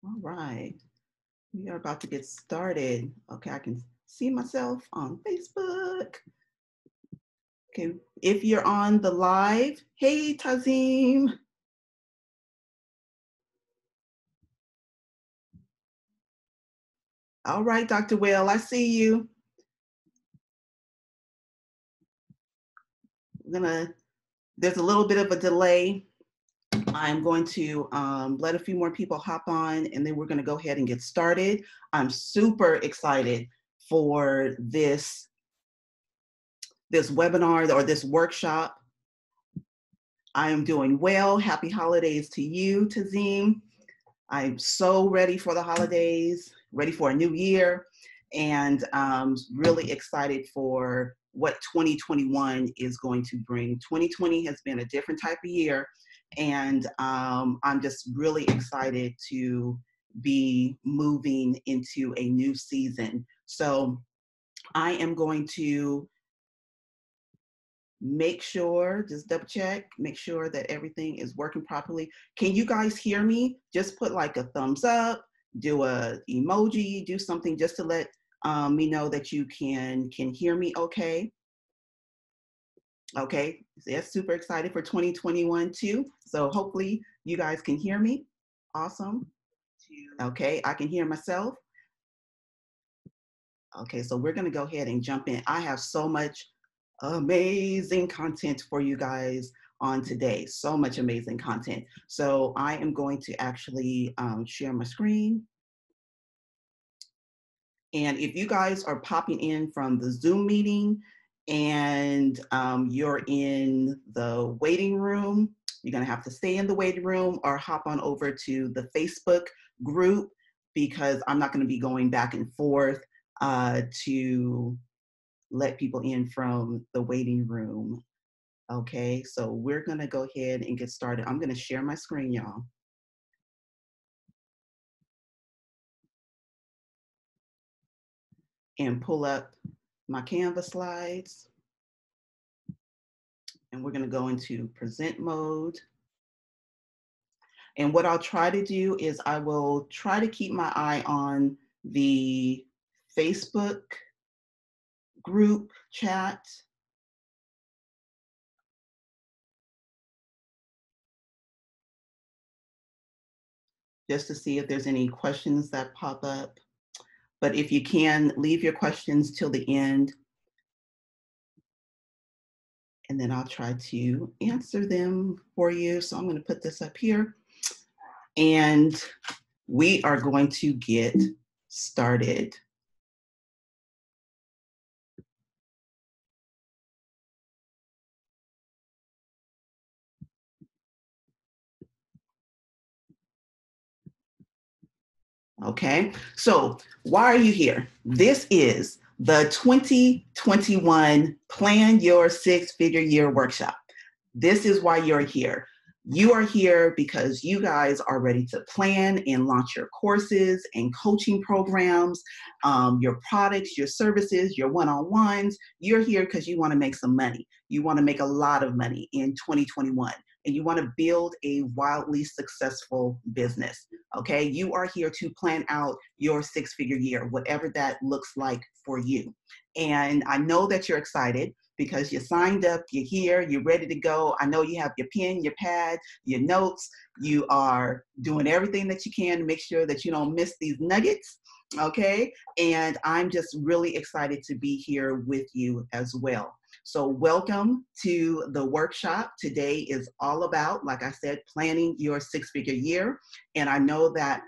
All right, we are about to get started. Okay, I can see myself on Facebook. Okay, if you're on the live, hey Tazim. All right, Dr. Will, I see you. There's a little bit of a delay. I'm going to let a few more people hop on, and then we're going to go ahead and get started. I'm super excited for this webinar or this workshop. I am doing well. Happy holidays to you, Tazim. I'm so ready for the holidays, ready for a new year, and really excited for what 2021 is going to bring. 2020 has been a different type of year, and I'm just really excited to be moving into a new season. So I am going to make sure, just double check, make sure that everything is working properly. Can you guys hear me? Just put like a thumbs up, do a emoji, do something just to let me know that you can hear me okay. Okay, yes, super excited for 2021 too. So hopefully you guys can hear me. Awesome. Okay, I can hear myself. Okay, so we're gonna go ahead and jump in. I have so much amazing content for you guys on today. So much amazing content. So I am going to actually share my screen. And if you guys are popping in from the Zoom meeting and you're in the waiting room, you're gonna have to stay in the waiting room or hop on over to the Facebook group because I'm not gonna be going back and forth to let people in from the waiting room. Okay, so we're gonna go ahead and get started. I'm gonna share my screen, y'all. And pull up my Canvas slides. And we're gonna go into present mode. And what I'll try to do is I will try to keep my eye on the Facebook group chat. Just to see if there's any questions that pop up. But if you can, leave your questions till the end. And then I'll try to answer them for you. So I'm going to put this up here. And we are going to get started. Okay, so why are you here? This is the 2021 Plan Your Six-Figure Year Workshop. This is why you're here. You are here because you guys are ready to plan and launch your courses and coaching programs, your products, your services, your one-on-ones. You're here because you want to make some money. You want to make a lot of money in 2021. And you want to build a wildly successful business, okay? You are here to plan out your six-figure year, whatever that looks like for you. And I know that you're excited because you signed up, you're here, you're ready to go. I know you have your pen, your pad, your notes. You are doing everything that you can to make sure that you don't miss these nuggets, okay? And I'm just really excited to be here with you as well. So welcome to the workshop. Today is all about, like I said, planning your six-figure year. And I know that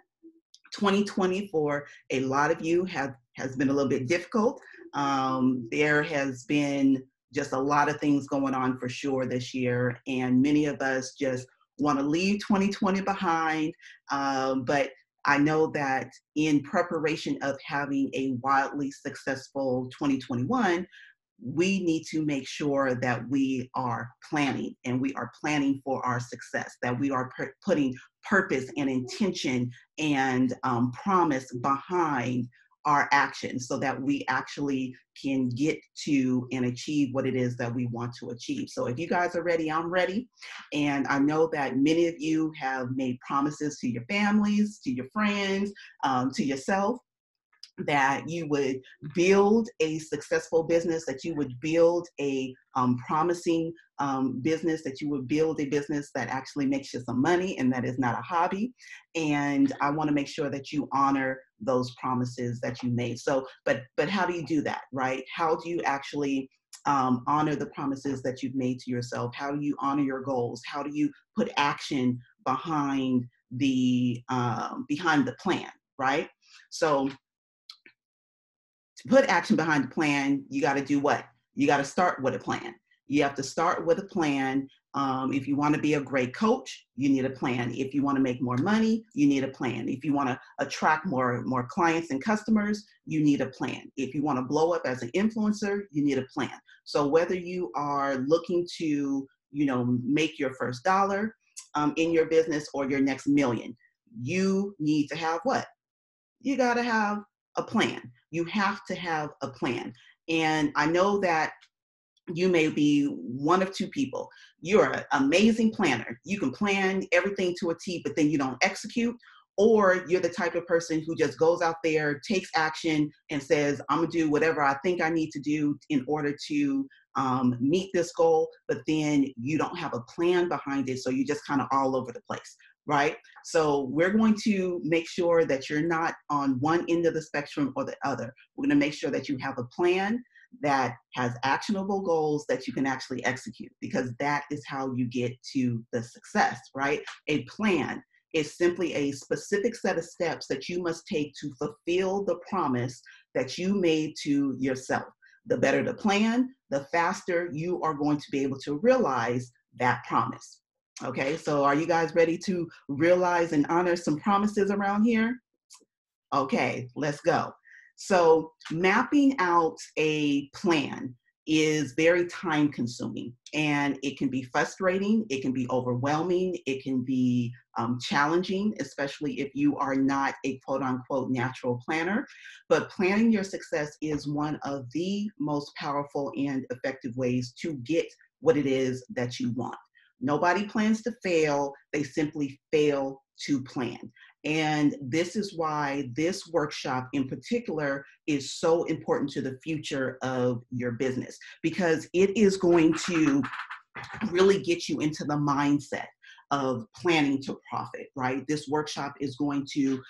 2020 for a lot of you has been a little bit difficult. There has been just a lot of things going on for sure this year. And many of us just want to leave 2020 behind. But I know that in preparation of having a wildly successful 2021, we need to make sure that we are planning and we are planning for our success, that we are putting purpose and intention and promise behind our actions so that we actually can get to and achieve what it is that we want to achieve. So if you guys are ready, I'm ready. And I know that many of you have made promises to your families, to your friends, to yourself, that you would build a successful business, that you would build a promising business, that you would build a business that actually makes you some money and that is not a hobby. And I want to make sure that you honor those promises that you made. So, but how do you do that, right? How do you actually honor the promises that you've made to yourself? How do you honor your goals? How do you put action behind the plan, right? So to put action behind the plan, you got to do what? You got to start with a plan. You have to start with a plan. If you want to be a great coach, you need a plan. If you want to make more money, you need a plan. If you want to attract more clients and customers, you need a plan. If you want to blow up as an influencer, you need a plan. So whether you are looking to, make your first dollar in your business or your next million, you need to have what? You got to have a plan. You have to have a plan. And I know that you may be one of two people. You're an amazing planner. You can plan everything to a T, but then you don't execute. Or you're the type of person who just goes out there, takes action, and says, I'm going to do whatever I think I need to do in order to meet this goal. But then you don't have a plan behind it. So you're just kind of all over the place. Right? So we're going to make sure that you're not on one end of the spectrum or the other. We're going to make sure that you have a plan that has actionable goals that you can actually execute, because that is how you get to the success, right? A plan is simply a specific set of steps that you must take to fulfill the promise that you made to yourself. The better the plan, the faster you are going to be able to realize that promise. Okay, so are you guys ready to realize and honor some promises around here? Okay, let's go. So mapping out a plan is very time consuming, and it can be frustrating, it can be overwhelming, it can be challenging, especially if you are not a quote unquote natural planner. But planning your success is one of the most powerful and effective ways to get what it is that you want. Nobody plans to fail, they simply fail to plan. And this is why this workshop in particular is so important to the future of your business, because it is going to really get you into the mindset of planning to profit, right? This workshop is going to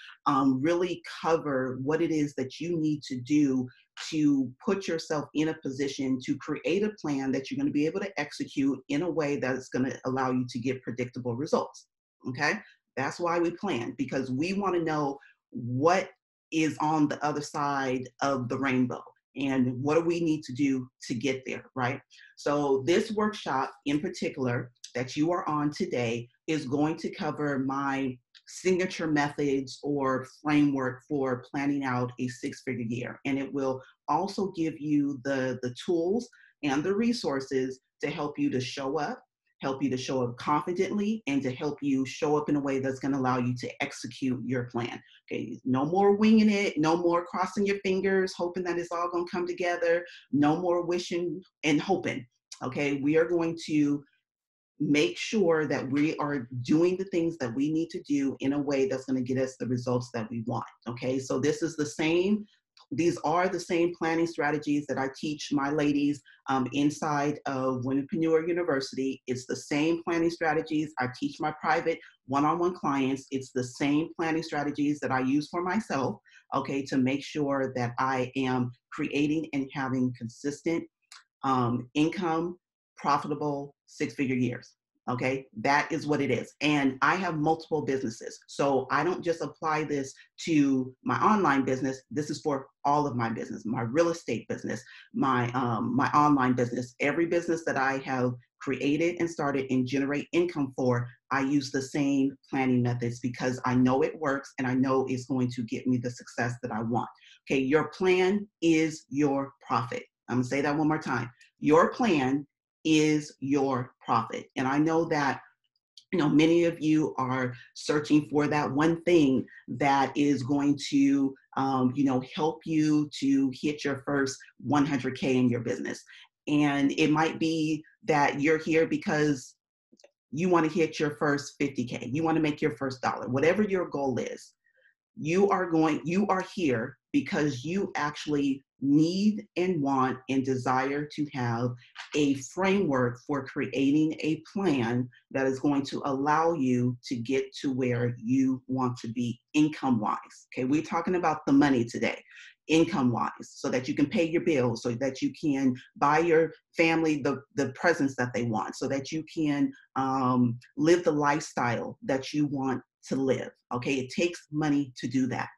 really cover what it is that you need to do to put yourself in a position to create a plan that you're going to be able to execute in a way that's going to allow you to get predictable results, okay? That's why we plan, because we want to know what is on the other side of the rainbow and what do we need to do to get there, right? So this workshop in particular that you are on today is going to cover my signature methods or framework for planning out a six-figure year. And it will also give you the tools and the resources to help you to show up confidently, and to help you show up in a way that's going to allow you to execute your plan. Okay, no more winging it, no more crossing your fingers, hoping that it's all going to come together, no more wishing and hoping. Okay, we are going to make sure that we are doing the things that we need to do in a way that's going to get us the results that we want. Okay, so these are the same planning strategies that I teach my ladies inside of Womenpreneur University. It's the same planning strategies I teach my private one-on-one clients. It's the same planning strategies that I use for myself, okay, to make sure that I am creating and having consistent income, profitable six-figure years. Okay, that is what it is. And I have multiple businesses. So I don't just apply this to my online business. This is for all of my business, my real estate business, my online business, every business that I have created and started and generate income for. I use the same planning methods because I know it works and I know it's going to get me the success that I want. Okay, your plan is your profit. I'm gonna say that one more time. Your plan is your profit. And I know that, many of you are searching for that one thing that is going to help you to hit your first 100K in your business. And it might be that you're here because you want to hit your first 50K. You want to make your first dollar, whatever your goal is. You are here because you actually need and want and desire to have a framework for creating a plan that is going to allow you to get to where you want to be income-wise. Okay, we're talking about the money today, income-wise, so that you can pay your bills, so that you can buy your family the presents that they want, so that you can live the lifestyle that you want to live. Okay, it takes money to do that.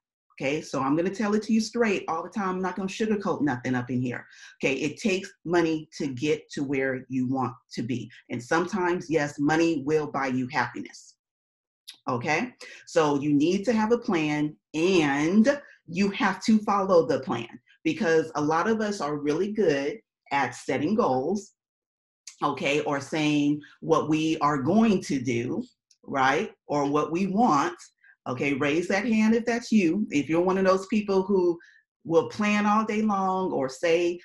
Okay, so I'm going to tell it to you straight all the time. I'm not going to sugarcoat nothing up in here. Okay, it takes money to get to where you want to be. And sometimes, yes, money will buy you happiness. Okay, so you need to have a plan, and you have to follow the plan, because a lot of us are really good at setting goals, okay, or saying what we are going to do, right? Or what we want. Okay, raise that hand if that's you. If you're one of those people who will plan all day long or say,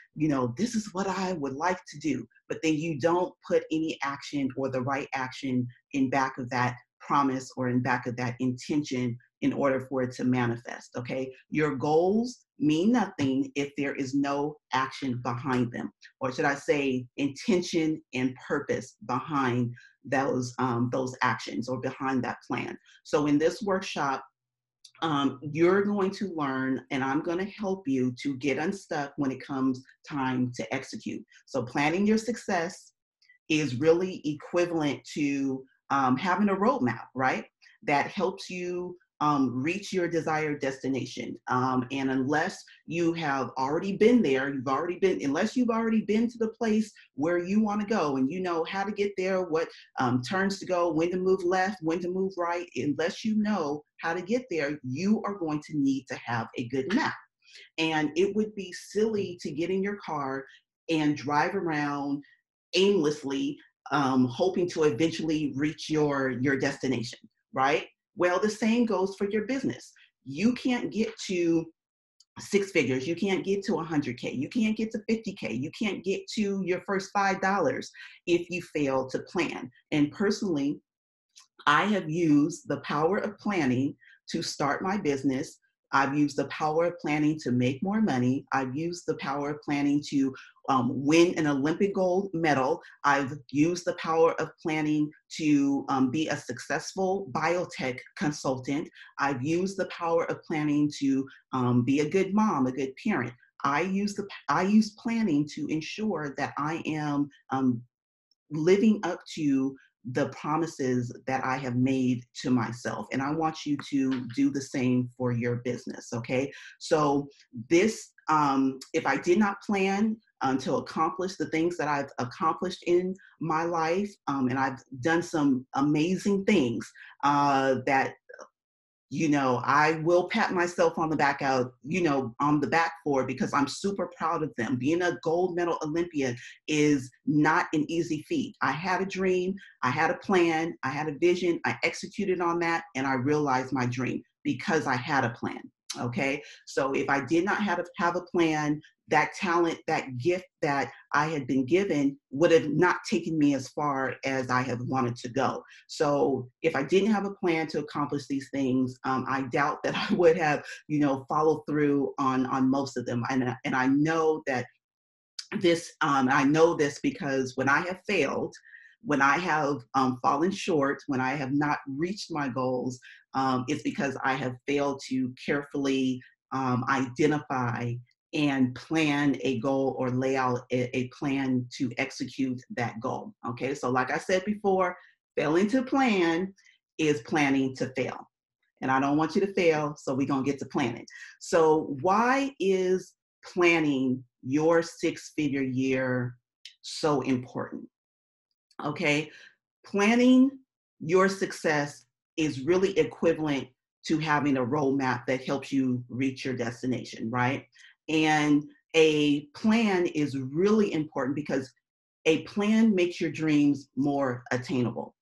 this is what I would like to do, but then you don't put any action or the right action in back of that promise or in back of that intention in order for it to manifest. Okay, your goals mean nothing if there is no action behind them, or should I say intention and purpose behind those actions or behind that plan. So in this workshop, you're going to learn, and I'm going to help you to get unstuck when it comes time to execute. So planning your success is really equivalent to having a roadmap, right? That helps you reach your desired destination. And unless you have already been there, unless you've already been to the place where you want to go and you know how to get there, what turns to go, when to move left, when to move right, unless you know how to get there, you are going to need to have a good map. And it would be silly to get in your car and drive around aimlessly, hoping to eventually reach your destination, right? Well, the same goes for your business. You can't get to six figures. You can't get to 100K. You can't get to 50K. You can't get to your first $5 if you fail to plan. And personally, I have used the power of planning to start my business. I've used the power of planning to make more money. I've used the power of planning to win an Olympic gold medal. I've used the power of planning to be a successful biotech consultant. I've used the power of planning to be a good mom, a good parent. I use planning to ensure that I am living up to the promises that I have made to myself. And I want you to do the same for your business, okay? So this, if I did not plan to accomplish the things that I've accomplished in my life, and I've done some amazing things that I will pat myself on the back for, because I'm super proud of them. Being a gold medal Olympian is not an easy feat. I had a dream, I had a plan, I had a vision, I executed on that, and I realized my dream because I had a plan. Okay, so if I did not have a plan, that talent, that gift that I had been given would have not taken me as far as I have wanted to go. So if I didn't have a plan to accomplish these things, I doubt that I would have, followed through on most of them. And I know that I know this because when I have failed, when I have fallen short, when I have not reached my goals, it's because I have failed to carefully identify and plan a goal or lay out a plan to execute that goal. Okay, so like I said before, failing to plan is planning to fail. And I don't want you to fail, so we're going to get to planning. So why is planning your six-figure year so important? Okay, planning your success is really equivalent to having a roadmap that helps you reach your destination, right? And a plan is really important because a plan makes your dreams more attainable,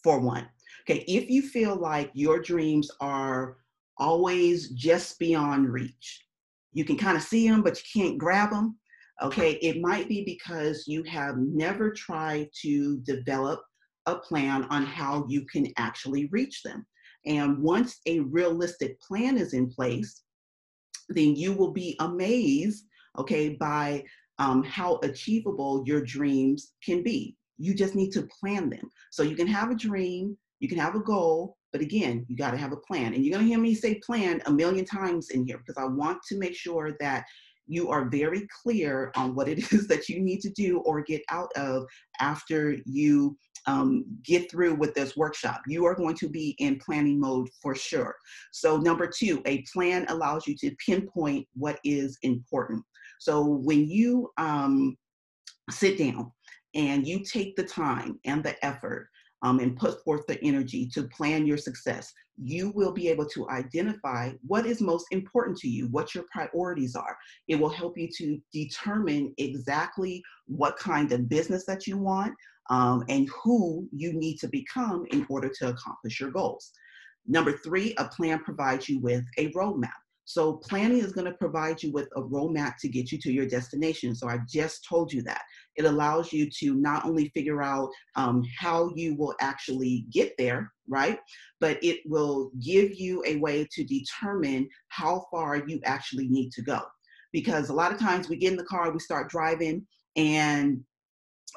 for one. Okay, if you feel like your dreams are always just beyond reach. You can kind of see them, but you can't grab them. Okay, it might be because you have never tried to develop a plan on how you can actually reach them. And once a realistic plan is in place, then you will be amazed, okay, by how achievable your dreams can be. You just need to plan them. So you can have a dream, you can have a goal, but again, you got to have a plan. And you're going to hear me say plan a million times in here because I want to make sure that you are very clear on what it is that you need to do or get out of after you get through with this workshop. You are going to be in planning mode for sure. So number 2, a plan allows you to pinpoint what is important. So when you sit down and you take the time and the effort and put forth the energy to plan your success, you will be able to identify what is most important to you, what your priorities are. It will help you to determine exactly what kind of business that you want and who you need to become in order to accomplish your goals. Number 3, a plan provides you with a roadmap. So planning is going to provide you with a roadmap to get you to your destination. So I just told you that. It allows you to not only figure out how you will actually get there, right? But it will give you a way to determine how far you actually need to go. Because a lot of times we get in the car, we start driving, and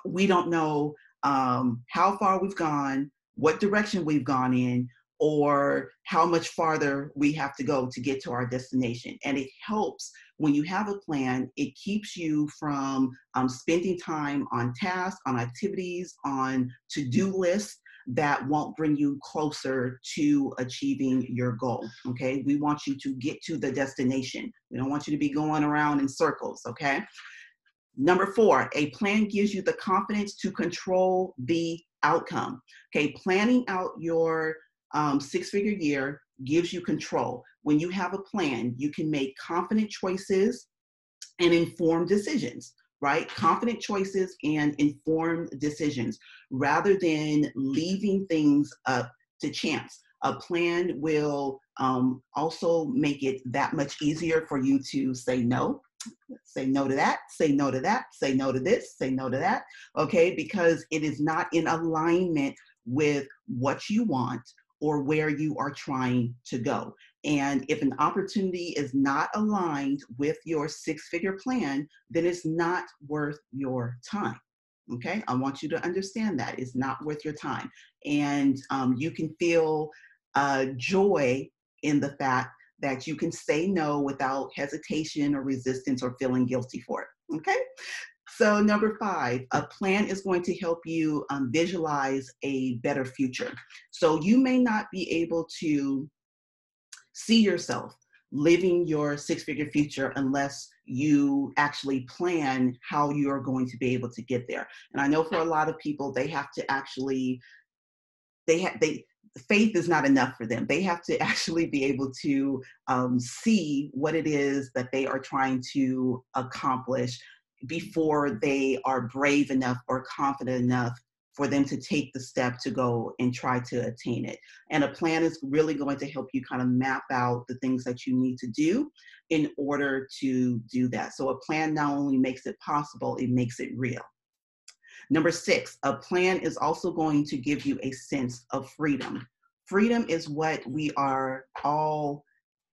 we don't know how far we've gone, what direction we've gone in, or how much farther we have to go to get to our destination. And it helps when you have a plan. It keeps you from spending time on tasks, on activities, on to-do lists that won't bring you closer to achieving your goal, okay? We want you to get to the destination. We don't want you to be going around in circles, okay? Number 4, a plan gives you the confidence to control the outcome. Okay, planning out your 6-figure year gives you control. When you have a plan, you can make confident choices and informed decisions, right? Confident choices and informed decisions rather than leaving things up to chance. A plan will also make it that much easier for you to say no. Say no to that, say no to that, say no to this, say no to that, okay? Because it is not in alignment with what you want or where you are trying to go. And if an opportunity is not aligned with your 6-figure plan, then it's not worth your time. Okay, I want you to understand that it's not worth your time. And you can feel joy in the fact that you can say no without hesitation or resistance or feeling guilty for it, okay? So number 5, a plan is going to help you visualize a better future. So you may not be able to see yourself living your 6-figure future unless you actually plan how you're going to be able to get there. And I know for a lot of people, they have to actually, faith is not enough for them. They have to actually be able to see what it is that they are trying to accomplish before they are brave enough or confident enough for them to take the step to go and try to attain it. And a plan is really going to help you kind of map out the things that you need to do in order to do that. So a plan not only makes it possible, it makes it real. Number 6, a plan is also going to give you a sense of freedom. Freedom is what we are all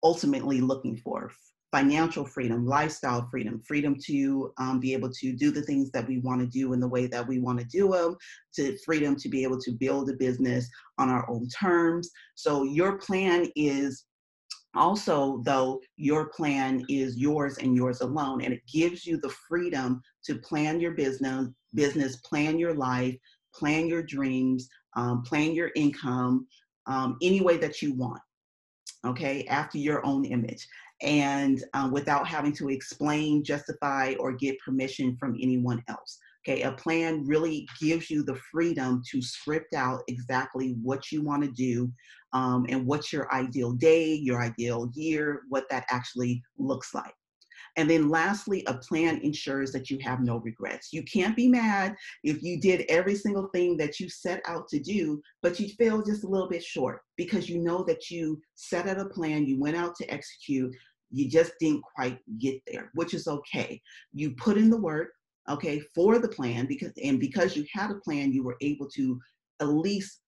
ultimately looking for. Financial freedom, lifestyle freedom, freedom to be able to do the things that we want to do in the way that we want to do them, to freedom to be able to build a business on our own terms. So your plan is also, though, your plan is yours and yours alone, and it gives you the freedom to plan your business, plan your life, plan your dreams, plan your income, any way that you want, okay, after your own image, and without having to explain, justify, or get permission from anyone else. Okay, a plan really gives you the freedom to script out exactly what you want to do and what's your ideal day, your ideal year, what that actually looks like. And then lastly, a plan ensures that you have no regrets. You can't be mad if you did every single thing that you set out to do, but you fell just a little bit short because you know that you set out a plan, you went out to execute, you just didn't quite get there, which is okay. You put in the work, okay, for the plan because you had a plan, you were able to at least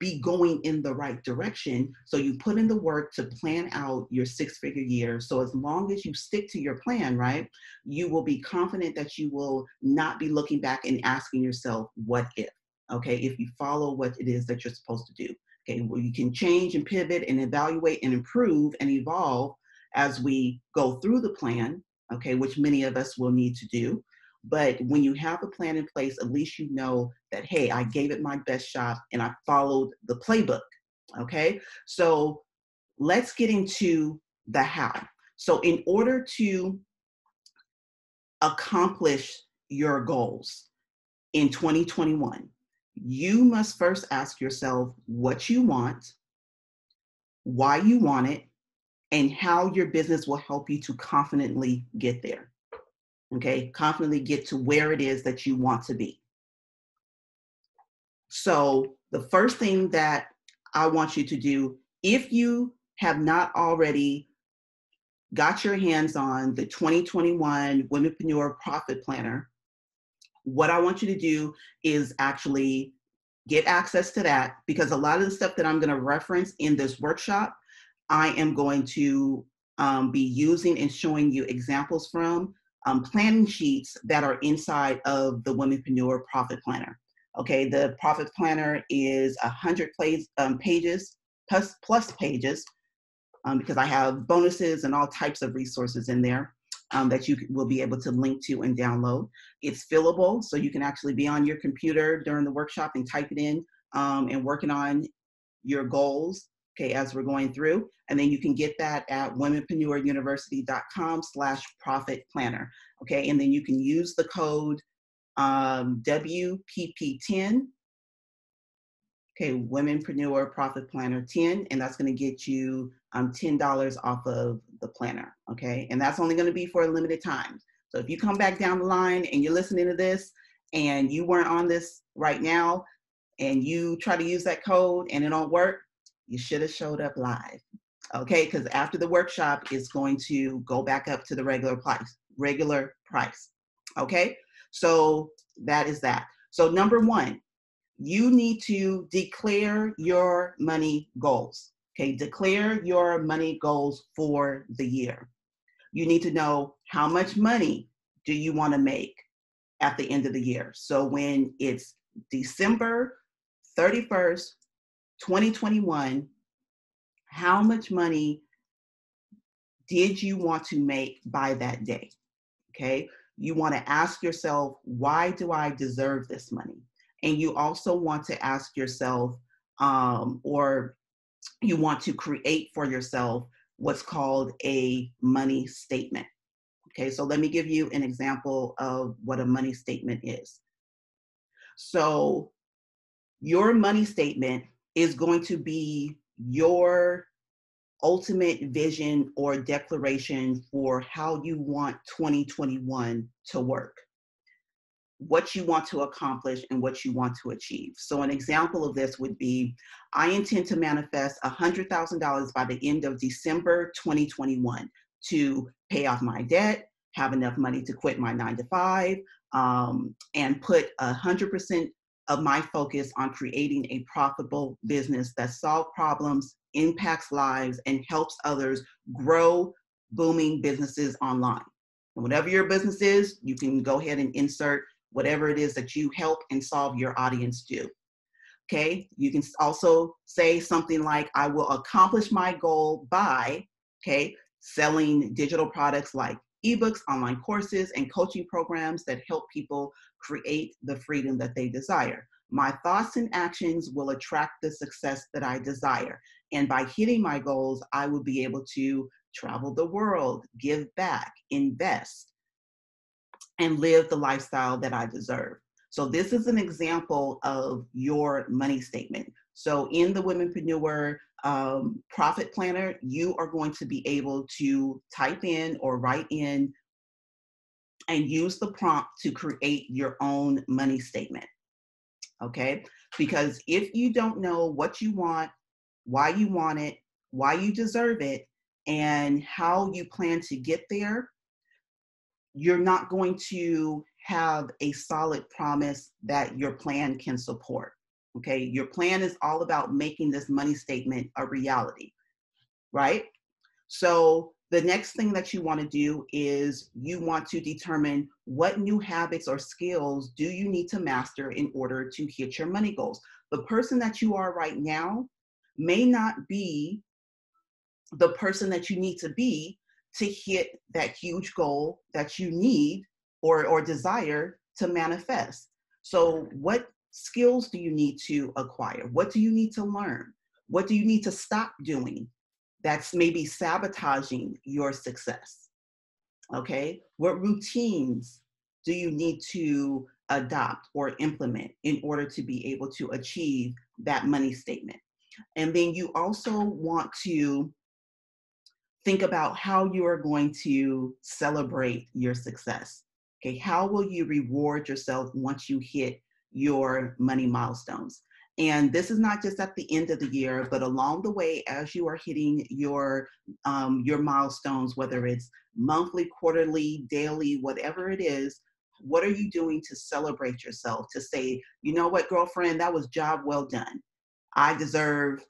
be going in the right direction. So you put in the work to plan out your six-figure year. So as long as you stick to your plan, right, you will be confident that you will not be looking back and asking yourself, what if? Okay, if you follow what it is that you're supposed to do. Okay, well, you can change and pivot and evaluate and improve and evolve as we go through the plan, okay, which many of us will need to do. But when you have a plan in place, at least you know that, hey, I gave it my best shot and I followed the playbook, okay? So let's get into the how. So in order to accomplish your goals in 2021, you must first ask yourself what you want, why you want it, and how your business will help you to confidently get there. Okay, confidently get to where it is that you want to be. So the first thing that I want you to do, if you have not already got your hands on the 2021 Womenpreneur Profit Planner, what I want you to do is actually get access to that, because a lot of the stuff that I'm going to reference in this workshop, I am going to be using and showing you examples from planning sheets that are inside of the Womenpreneur Profit Planner. Okay, the Profit Planner is 100 pages plus pages because I have bonuses and all types of resources in there that you will be able to link to and download. It's fillable, so you can actually be on your computer during the workshop and type it in and working on your goals, okay, as we're going through. And then you can get that at womenpreneuruniversity.com/profit planner, okay? And then you can use the code WPP10, okay, Womenpreneur Profit Planner 10, and that's going to get you $10 off of the planner, okay? And that's only going to be for a limited time. So if you come back down the line and you're listening to this and you weren't on this right now and you try to use that code and it don't work, you should have showed up live, okay? Because after the workshop, it's going to go back up to the regular price, okay? So that is that. So number one, you need to declare your money goals, okay? Declare your money goals for the year. You need to know how much money do you want to make at the end of the year. So when it's December 31st, 2021, how much money did you want to make by that day? Okay. You want to ask yourself, why do I deserve this money? And you also want to ask yourself, or you want to create for yourself what's called a money statement. Okay. So let me give you an example of what a money statement is. So your money statement is going to be your ultimate vision or declaration for how you want 2021 to work, what you want to accomplish and what you want to achieve. So an example of this would be, I intend to manifest $100,000 by the end of December 2021 to pay off my debt, have enough money to quit my 9-to-5, and put 100% of my focus on creating a profitable business that solves problems, impacts lives, and helps others grow booming businesses online. And whatever your business is, you can go ahead and insert whatever it is that you help and solve your audience do. Okay, you can also say something like, I will accomplish my goal by, okay, selling digital products like ebooks, online courses, and coaching programs that help people create the freedom that they desire. My thoughts and actions will attract the success that I desire. And by hitting my goals, I will be able to travel the world, give back, invest, and live the lifestyle that I deserve. So this is an example of your money statement. So in the Womenpreneur Profit Planner, you are going to be able to type in or write in and use the prompt to create your own money statement. Okay? Because if you don't know what you want, why you deserve it, and how you plan to get there, you're not going to have a solid promise that your plan can support. Okay? Your plan is all about making this money statement a reality, right? So the next thing that you want to do is you want to determine what new habits or skills do you need to master in order to hit your money goals. The person that you are right now may not be the person that you need to be to hit that huge goal that you need or desire to manifest. So what skills do you need to acquire? What do you need to learn? What do you need to stop doing that's maybe sabotaging your success? Okay, what routines do you need to adopt or implement in order to be able to achieve that money statement? And then you also want to think about how you are going to celebrate your success. Okay, how will you reward yourself once you hit your money milestones? And this is not just at the end of the year, but along the way, as you are hitting your milestones, whether it's monthly, quarterly, daily, whatever it is, what are you doing to celebrate yourself? To say, you know what, girlfriend, that was job well done. I deserve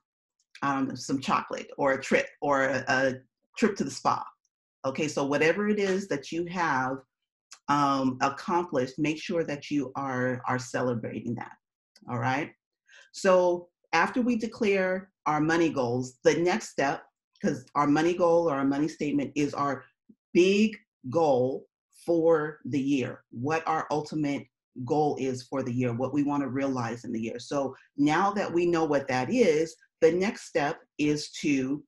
some chocolate or a trip or a trip to the spa. Okay, so whatever it is that you have accomplished, make sure that you are celebrating that. All right. So after we declare our money goals, the next step, because our money goal or our money statement is our big goal for the year, what our ultimate goal is for the year, what we want to realize in the year. So now that we know what that is, the next step is to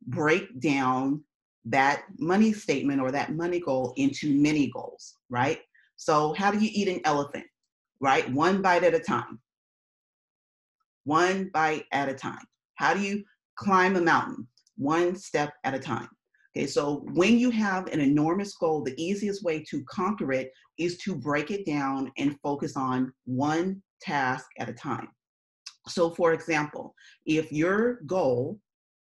break down that money statement or that money goal into mini goals, right? So how do you eat an elephant, right? One bite at a time. One bite at a time. How do you climb a mountain? One step at a time. Okay, so when you have an enormous goal, the easiest way to conquer it is to break it down and focus on one task at a time. So for example, if your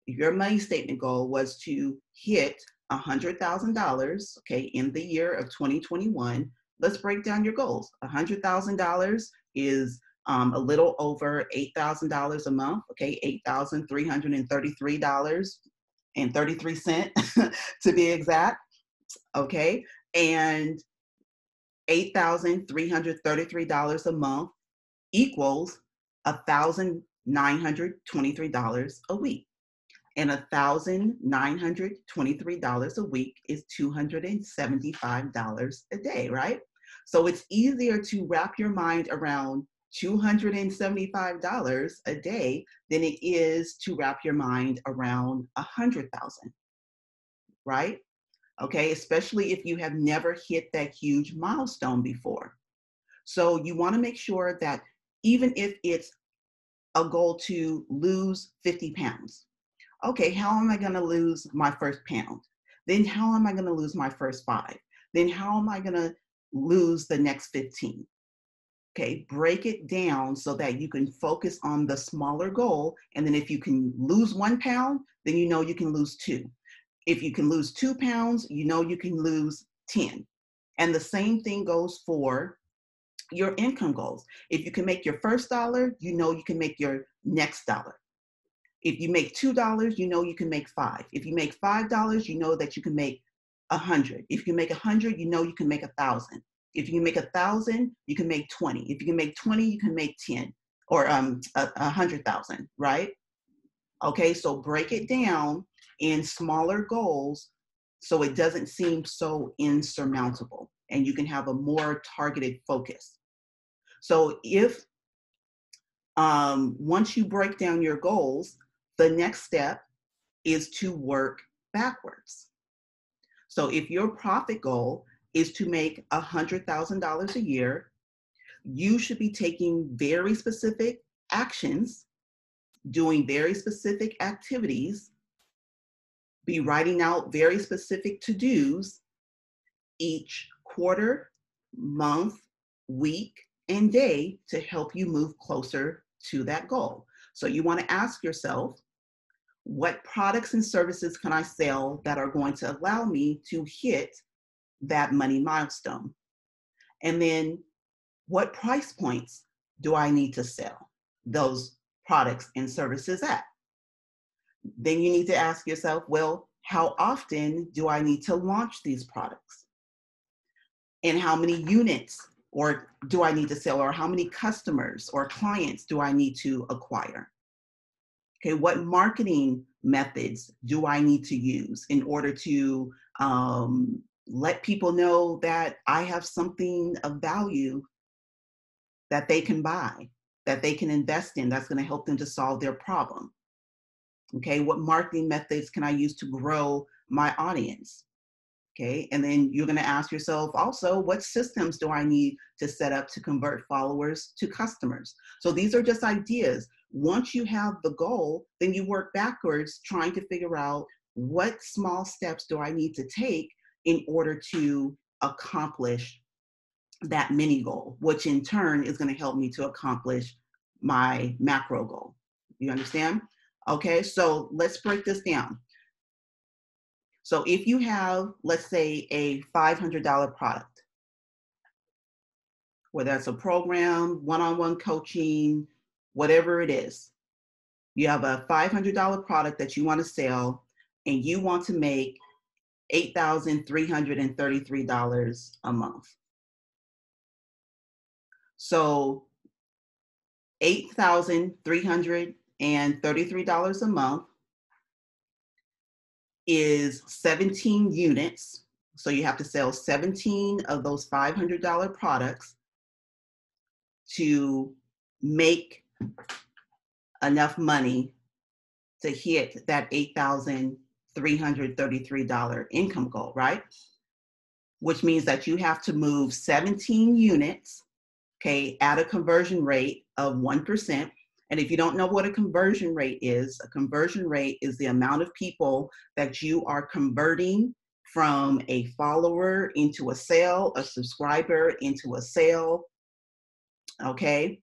money statement goal was to hit $100,000, okay, in the year of 2021, let's break down your goals. $100,000 is a little over $8,000 a month, okay, $8,333.33 to be exact, okay, and $8,333 a month equals $1,923 a week. And $1,923 a week is $275 a day, right? So it's easier to wrap your mind around $275 a day than it is to wrap your mind around 100,000, right? Okay, especially if you have never hit that huge milestone before. So you want to make sure that even if it's a goal to lose 50 pounds, okay, how am I going to lose my first pound? Then how am I going to lose my first 5? Then how am I going to lose the next 15? Okay, break it down so that you can focus on the smaller goal. And then if you can lose 1 pound, then you know you can lose 2. If you can lose 2 pounds, you know you can lose 10. And the same thing goes for your income goals. If you can make your first dollar, you know you can make your next dollar. If you make $2, you know you can make 5. If you make $5, you know that you can make 100. If you make 100, you know you can make 1,000. If you make 1,000, you can make 20. If you can make 20, you can make 10 or 100,000, right? Okay, so break it down in smaller goals so it doesn't seem so insurmountable and you can have a more targeted focus. So if once you break down your goals, the next step is to work backwards. So if your profit goal is to make $100,000 a year, you should be taking very specific actions, doing very specific activities, be writing out very specific to-dos each quarter, month, week, and day to help you move closer to that goal. So you want to ask yourself, what products and services can I sell that are going to allow me to hit that money milestone? And then what price points do I need to sell those products and services at? Then you need to ask yourself, well, how often do I need to launch these products? And how many units or do I need to sell, or how many customers or clients do I need to acquire? Okay, what marketing methods do I need to use in order to let people know that I have something of value that they can buy, that they can invest in, that's going to help them to solve their problem? Okay, what marketing methods can I use to grow my audience? Okay, and then you're going to ask yourself also, what systems do I need to set up to convert followers to customers? So these are just ideas. Once you have the goal, then you work backwards trying to figure out what small steps do I need to take in order to accomplish that mini goal, which in turn is going to help me to accomplish my macro goal. You understand? Okay, so let's break this down. So if you have, let's say, a $500 product, whether that's a program, one-on-one coaching, whatever it is, you have a $500 product that you want to sell, and you want to make $8,333 a month. So $8,333 a month is 17 units. So you have to sell 17 of those $500 products to make enough money to hit that $8,333 income goal, right? Which means that you have to move 17 units, okay, at a conversion rate of 1%. And if you don't know what a conversion rate is the amount of people that you are converting from a follower into a sale, a subscriber into a sale, okay?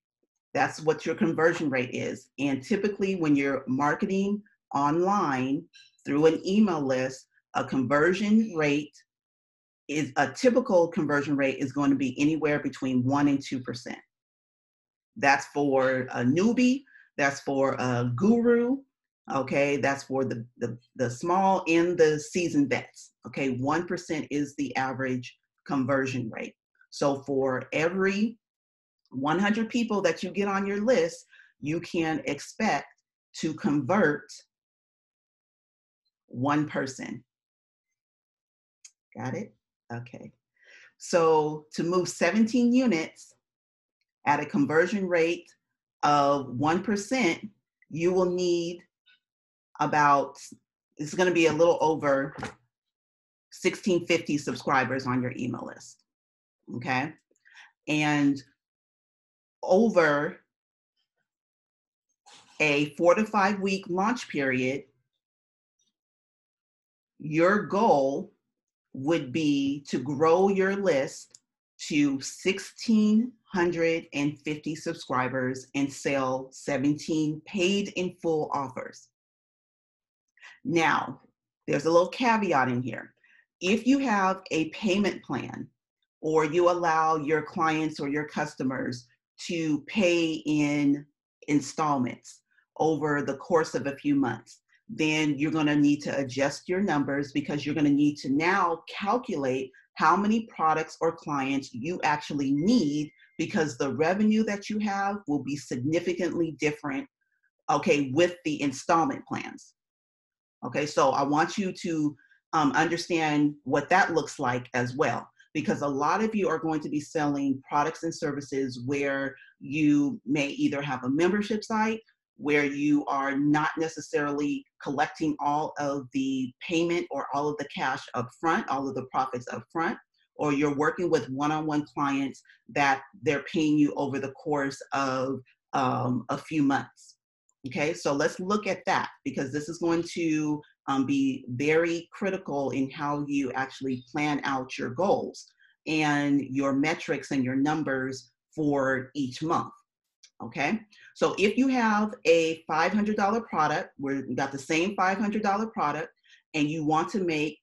That's what your conversion rate is. And typically when you're marketing online through an email list, a typical conversion rate is going to be anywhere between 1% and 2%. That's for a newbie, that's for a guru, okay? That's for the small and the seasoned vets, okay? 1% is the average conversion rate. So for every 100 people that you get on your list, you can expect to convert one person. Got it? Okay. So to move 17 units at a conversion rate of 1%, you will need it's going to be a little over 1,650 subscribers on your email list. Okay. And over a 4 to 5 week launch period, your goal would be to grow your list to 1,650 subscribers and sell 17 paid in full offers. Now, there's a little caveat in here. If you have a payment plan, or you allow your clients or your customers to pay in installments over the course of a few months, then you're going to need to adjust your numbers, because you're going to need to now calculate how many products or clients you actually need, because the revenue that you have will be significantly different, okay, with the installment plans. Okay, so I want you to understand what that looks like as well, because a lot of you are going to be selling products and services where you may either have a membership site where you are not necessarily collecting all of the payment or all of the cash up front, all of the profits up front, or you're working with one-on-one clients that they're paying you over the course of a few months. Okay, so let's look at that, because this is going to be very critical in how you actually plan out your goals. and your metrics and your numbers for each month. Okay, so if you have a $500 product, we got the same $500 product, and you want to make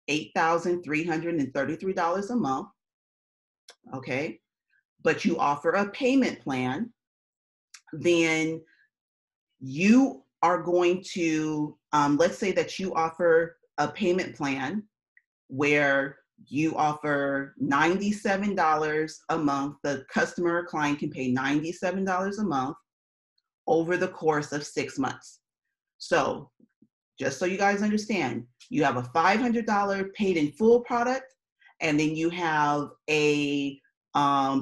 $8,333 a month, okay, but you offer a payment plan, then you are going to, let's say that you offer a payment plan where you offer $97 a month. The customer or client can pay $97 a month over the course of 6 months. So just so you guys understand, you have a $500 paid in full product, and then you have a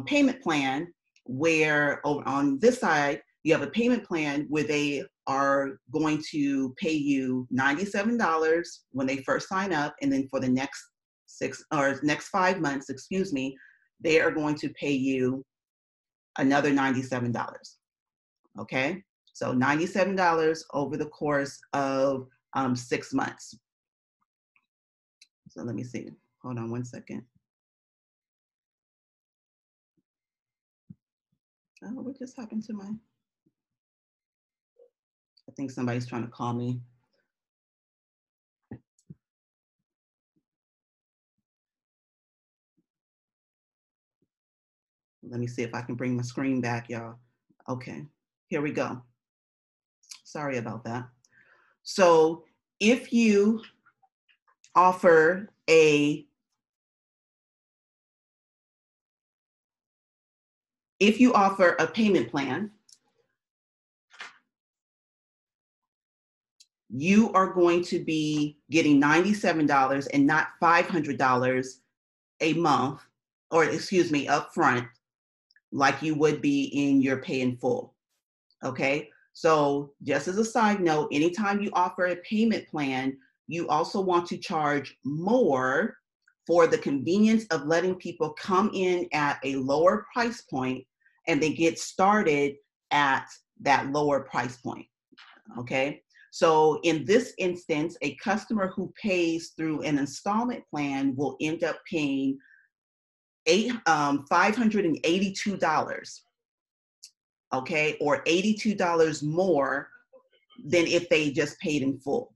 payment plan where over on this side, you have a payment plan where they are going to pay you $97 when they first sign up, and then for the next 5 months, they are going to pay you another $97. Okay, so $97 over the course of 6 months. So let me see. Hold on one second. Oh, what just happened to my? I think somebody's trying to call me. Let me see if I can bring my screen back, y'all. Okay, here we go. Sorry about that. So if you offer a payment plan, you are going to be getting $97 and not $500 a month, or upfront, like you would be in your pay in full. Okay, so just as a side note, anytime you offer a payment plan, you also want to charge more for the convenience of letting people come in at a lower price point and they get started at that lower price point. Okay, so in this instance, a customer who pays through an installment plan will end up paying $582, okay, or $82 more than if they just paid in full,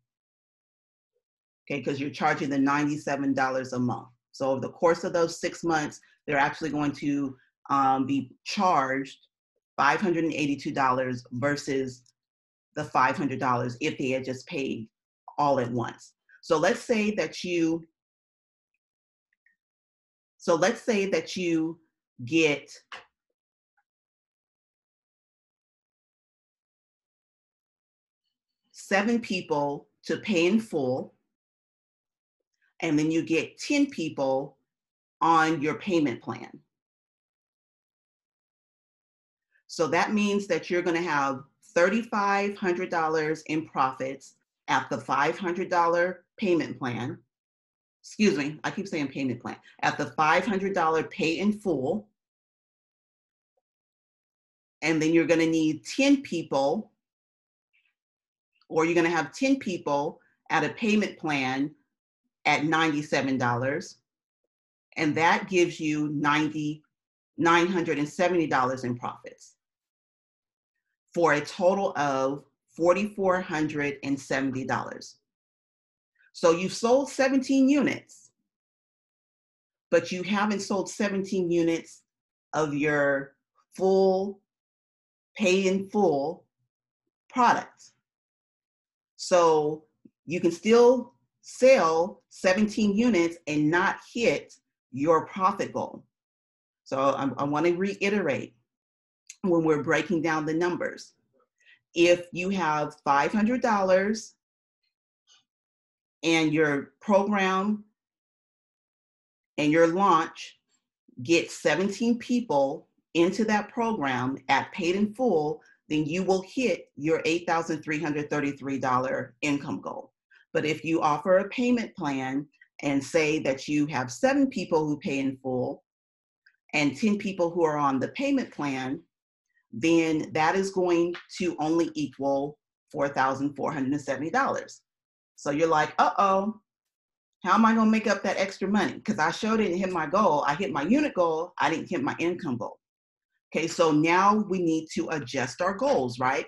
okay, because you're charging the $97 a month. So over the course of those 6 months, they're actually going to be charged $582 versus the $500 if they had just paid all at once. So let's say that you get 7 people to pay in full, and then you get 10 people on your payment plan. So that means that you're going to have $3,500 in profits at the $500 payment plan. Excuse me, I keep saying payment plan. At the $500 pay in full. And then you're going to need 10 people, or you're going to have 10 people at a payment plan at $97. And that gives you $970 in profits, for a total of $4,470. So you've sold 17 units, but you haven't sold 17 units of your full pay in full product. So you can still sell 17 units and not hit your profit goal. So I want to reiterate when we're breaking down the numbers. If you have $500 and your program and your launch gets 17 people into that program at paid in full, then you will hit your $8,333 income goal. But if you offer a payment plan and say that you have 7 people who pay in full and 10 people who are on the payment plan, then that is going to only equal $4,470. So you're like, uh-oh, How am I going to make up that extra money? Because I sure didn't hit my goal. I hit my unit goal. I didn't hit my income goal. Okay, so now we need to adjust our goals, right?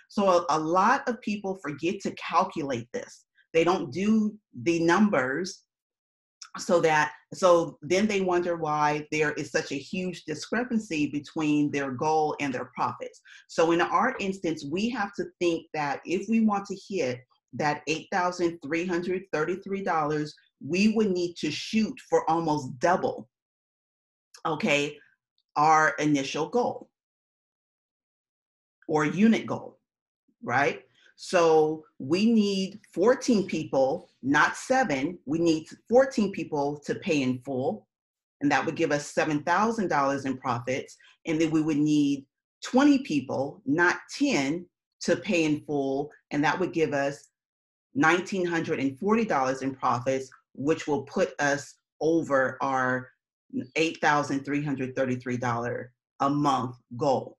So a lot of people forget to calculate this. They don't do the numbers, so then they wonder why there is such a huge discrepancy between their goal and their profits. So in our instance, we have to think that if we want to hit that $8,333, we would need to shoot for almost double, okay, our initial goal or unit goal, right? So we need 14 people, not 7. We need 14 people to pay in full, and that would give us $7,000 in profits. And then we would need 20 people, not 10, to pay in full, and that would give us $1,940 in profits, which will put us over our $8,333 a month goal.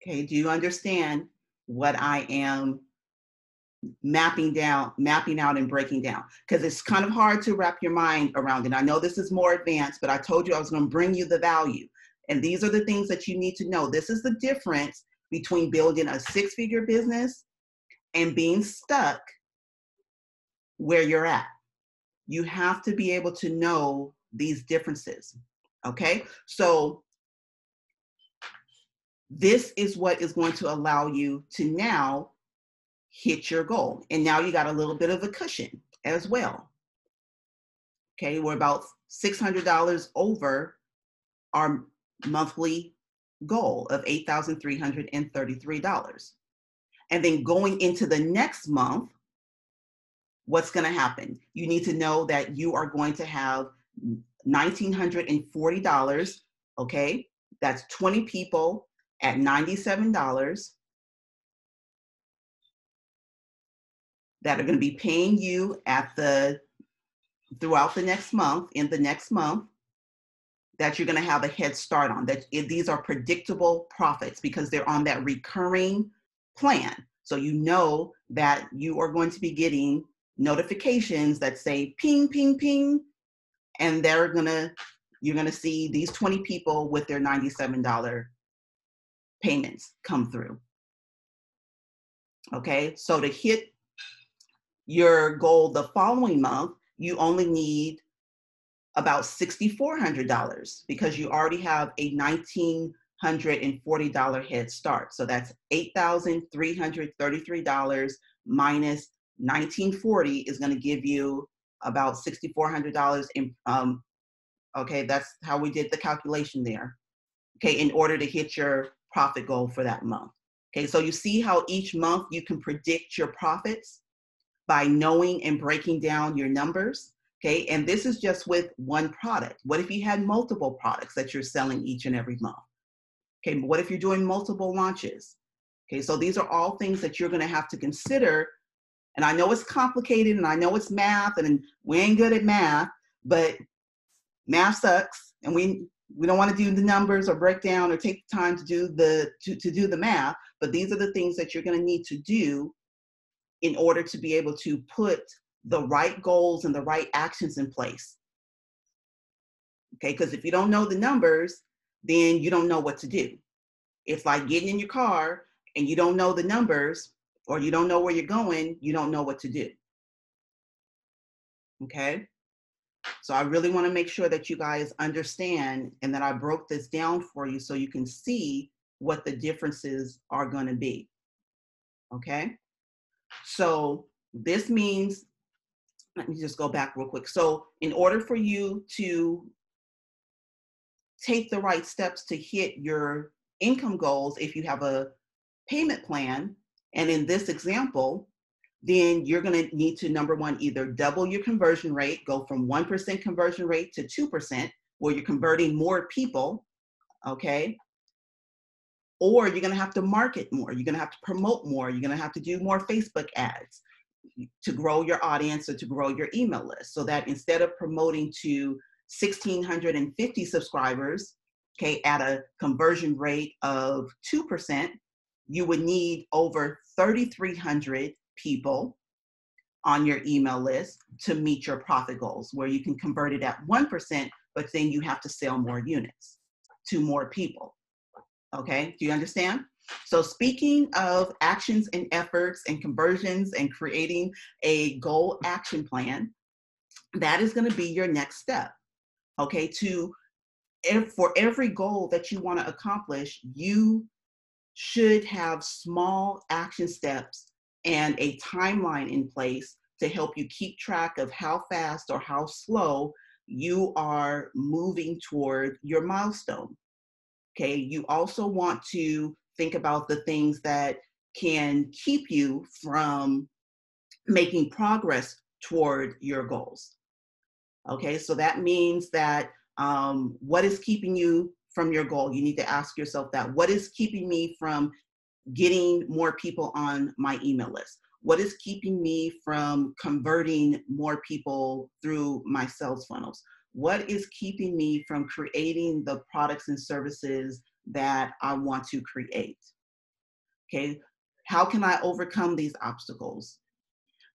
Okay, do you understand what I am mapping out and breaking down? Because it's kind of hard to wrap your mind around it. I know this is more advanced, but I told you I was going to bring you the value. And these are the things that you need to know. This is the difference between building a 6-figure business and being stuck where you're at. You have to be able to know these differences. Okay, so this is what is going to allow you to now hit your goal. And now you got a little bit of a cushion as well. Okay, we're about $600 over our monthly goal of $8,333. And then going into the next month, what's going to happen? You need to know that you are going to have $1,940, okay? That's 20 people at $97 that are going to be paying you throughout the next month, in the next month, that you're going to have a head start on. These are predictable profits because they're on that recurring plan. So you know that you are going to be getting notifications that say ping, ping, ping, and you're going to see these 20 people with their $97 payments come through. Okay, so to hit your goal the following month, you only need about $6,400 because you already have a $1,940 head start. So that's $8,333 minus $1,940 is going to give you about $6,400 in, okay, that's how we did the calculation there. Okay, in order to hit your profit goal for that month. Okay, so you see how each month you can predict your profits by knowing and breaking down your numbers. Okay, and this is just with one product. What if you had multiple products that you're selling each and every month? Okay, but what if you're doing multiple launches? Okay, so these are all things that you're going to have to consider. And I know it's complicated and I know it's math and we ain't good at math, but math sucks and we don't want to do the numbers or break down or take the time to do the math, but these are the things that you're going to need to do in order to be able to put the right goals and the right actions in place. Okay, because if you don't know the numbers, then you don't know what to do. It's like getting in your car and you don't know the numbers or you don't know where you're going, you don't know what to do. Okay, so I really want to make sure that you guys understand and that I broke this down for you so you can see what the differences are going to be. Okay, so this means, let me just go back real quick. So in order for you to take the right steps to hit your income goals, if you have a payment plan, and in this example, then you're going to need to, number one, either double your conversion rate, go from 1% conversion rate to 2%, where you're converting more people, okay? Or you're going to have to market more. You're going to have to promote more. You're going to have to do more Facebook ads to grow your audience or to grow your email list, so that instead of promoting to 1,650 subscribers, okay, at a conversion rate of 2%, you would need over 3,300 people on your email list to meet your profit goals, where you can convert it at 1%, but then you have to sell more units to more people. Okay, do you understand? So speaking of actions and efforts and conversions and creating a goal action plan, that is going to be your next step. Okay, for every goal that you want to accomplish, you should have small action steps and a timeline in place to help you keep track of how fast or how slow you are moving toward your milestone. Okay, you also want to think about the things that can keep you from making progress toward your goals. Okay, so that means that what is keeping you from your goal? You need to ask yourself that. What is keeping me from getting more people on my email list? What is keeping me from converting more people through my sales funnels? What is keeping me from creating the products and services that I want to create? Okay, how can I overcome these obstacles?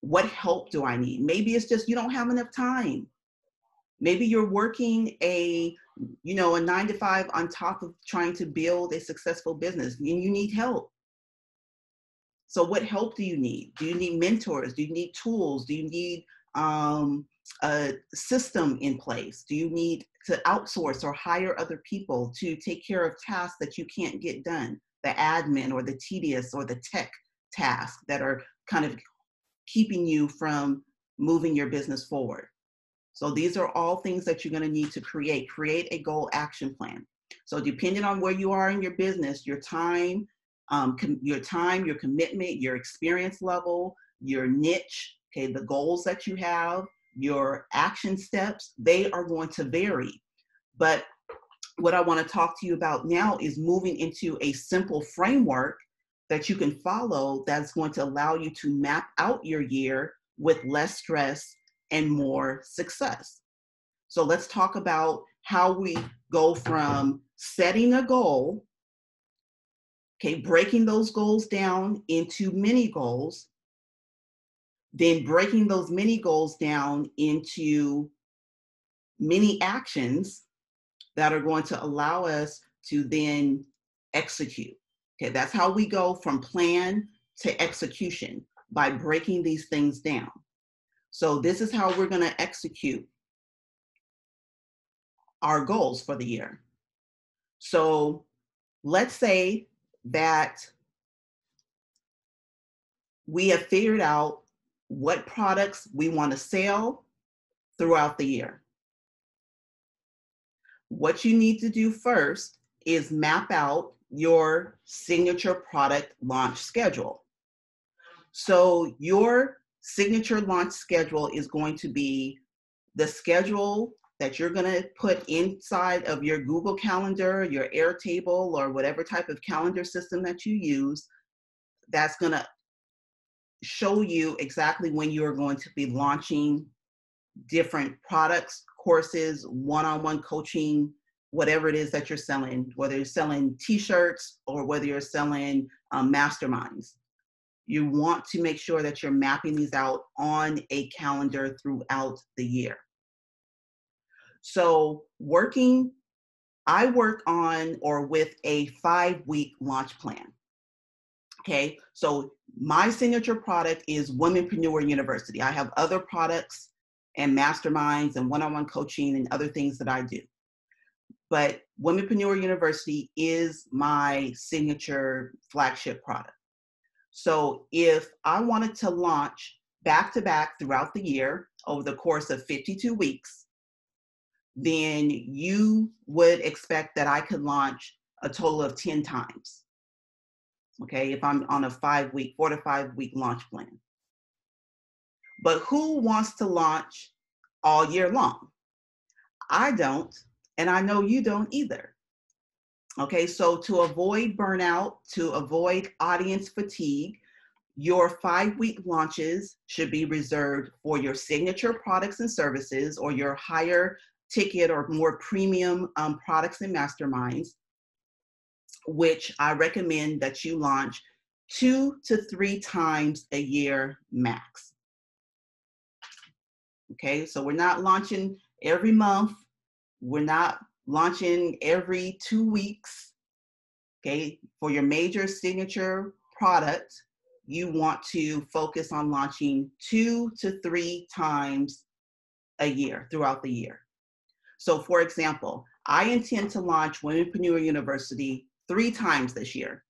What help do I need? Maybe it's just you don't have enough time. Maybe you're working a 9 to 5 on top of trying to build a successful business and you need help. So what help do you need? Do you need mentors? Do you need tools? Do you need a system in place? Do you need to outsource or hire other people to take care of tasks that you can't get done? The admin or the tedious or the tech tasks that are kind of keeping you from moving your business forward. So these are all things that you're going to need to create a goal action plan. So depending on where you are in your business, your time, your commitment, your experience level, your niche, okay, the goals that you have, your action steps, they are going to vary. But what I want to talk to you about now is moving into a simple framework that you can follow that's going to allow you to map out your year with less stress and more success. So let's talk about how we go from setting a goal, okay, breaking those goals down into mini goals, then breaking those mini goals down into mini actions that are going to allow us to then execute. Okay, that's how we go from plan to execution, by breaking these things down. So this is how we're going to execute our goals for the year. So let's say that we have figured out what products we want to sell throughout the year. What you need to do first is map out your signature product launch schedule. So your signature launch schedule is going to be the schedule that you're going to put inside of your Google Calendar, your Airtable, or whatever type of calendar system that you use. That's going to show you exactly when you're going to be launching different products, courses, one-on-one coaching, whatever it is that you're selling, whether you're selling t-shirts or whether you're selling masterminds. You want to make sure that you're mapping these out on a calendar throughout the year. So I work on or with a 5-week launch plan. Okay, so my signature product is Womenpreneur University. I have other products and masterminds and one-on-one coaching and other things that I do. But Womenpreneur University is my signature flagship product. So if I wanted to launch back-to-back throughout the year over the course of 52 weeks, then you would expect that I could launch a total of 10 times. Okay, if I'm on a 4 to 5 week launch plan. But who wants to launch all year long? I don't, and I know you don't either. Okay, so to avoid burnout, to avoid audience fatigue, your 5-week launches should be reserved for your signature products and services, or your higher ticket or more premium products and masterminds, which I recommend that you launch 2 to 3 times a year max. Okay, so we're not launching every month. We're not launching every 2 weeks. Okay, for your major signature product, you want to focus on launching 2 to 3 times a year throughout the year. So for example, I intend to launch Womenpreneur University 3 times this year.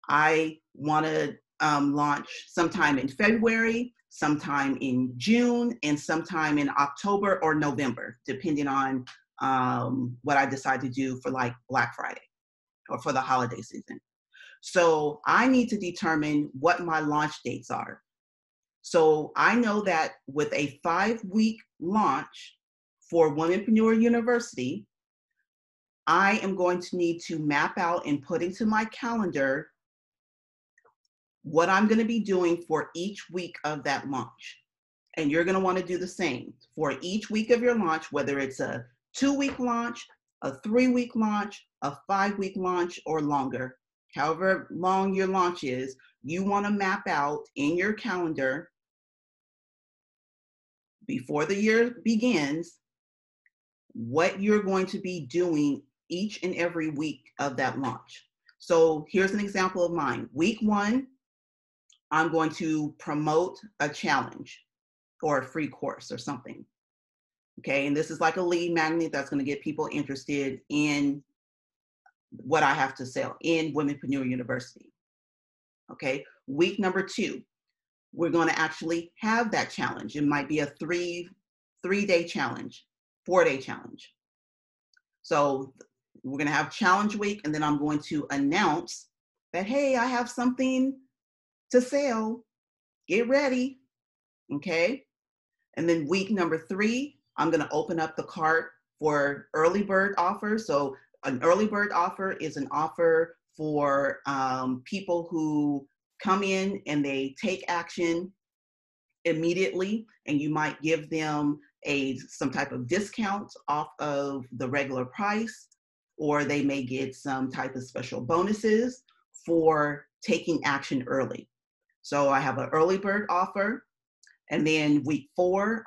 I want to launch sometime in February, sometime in June, and sometime in October or November, depending on what I decide to do for like Black Friday or for the holiday season. So I need to determine what my launch dates are. So I know that with a 5-week launch for Womenpreneur University, I am going to need to map out and put into my calendar what I'm going to be doing for each week of that launch. And you're going to want to do the same for each week of your launch, whether it's a 2-week launch, a 3-week launch, a 5-week launch, or longer. However long your launch is, you want to map out in your calendar before the year begins what you're going to be doing each and every week of that launch. So here's an example of mine. Week 1, I'm going to promote a challenge or a free course or something. Okay, and this is like a lead magnet that's going to get people interested in what I have to sell in Womenpreneur University. Okay, week number 2, we're going to actually have that challenge. It might be a three-day challenge, 4-day challenge. So we're going to have challenge week, and then I'm going to announce that, hey, I have something to sell. Get ready. Okay. And then week number 3, I'm going to open up the cart for early bird offer. So an early bird offer is an offer for people who come in and they take action immediately, and you might give them some type of discount off of the regular price, or they may get some type of special bonuses for taking action early. So I have an early bird offer. And then week 4,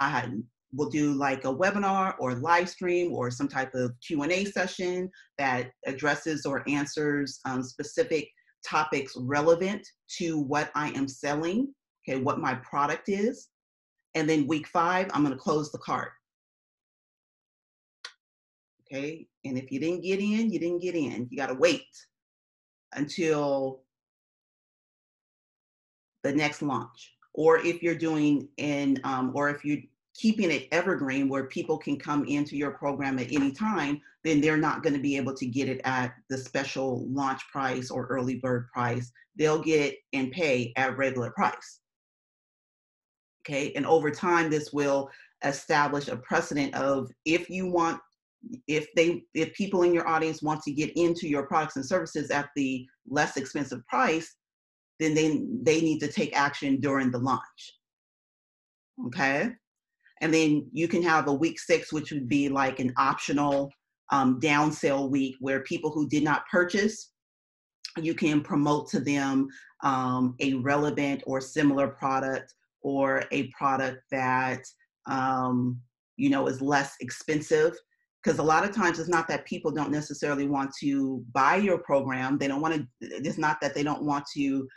we'll do like a webinar or live stream or some type of Q&A session that addresses or answers specific topics relevant to what I am selling, okay, what my product is. And then week 5, I'm going to close the cart. Okay, and if you didn't get in, you didn't get in. You got to wait until the next launch. Or if you're doing or if you're keeping it evergreen where people can come into your program at any time, then they're not going to be able to get it at the special launch price or early bird price. They'll get and pay at regular price. Okay, and over time, this will establish a precedent of if people in your audience want to get into your products and services at the less expensive price, then they need to take action during the launch. Okay. And then you can have a week 6, which would be like an optional down sale week where people who did not purchase, you can promote to them a relevant or similar product, or a product that is less expensive. Because a lot of times it's not that people don't necessarily want to buy your program. They don't want to. It's not that they don't want to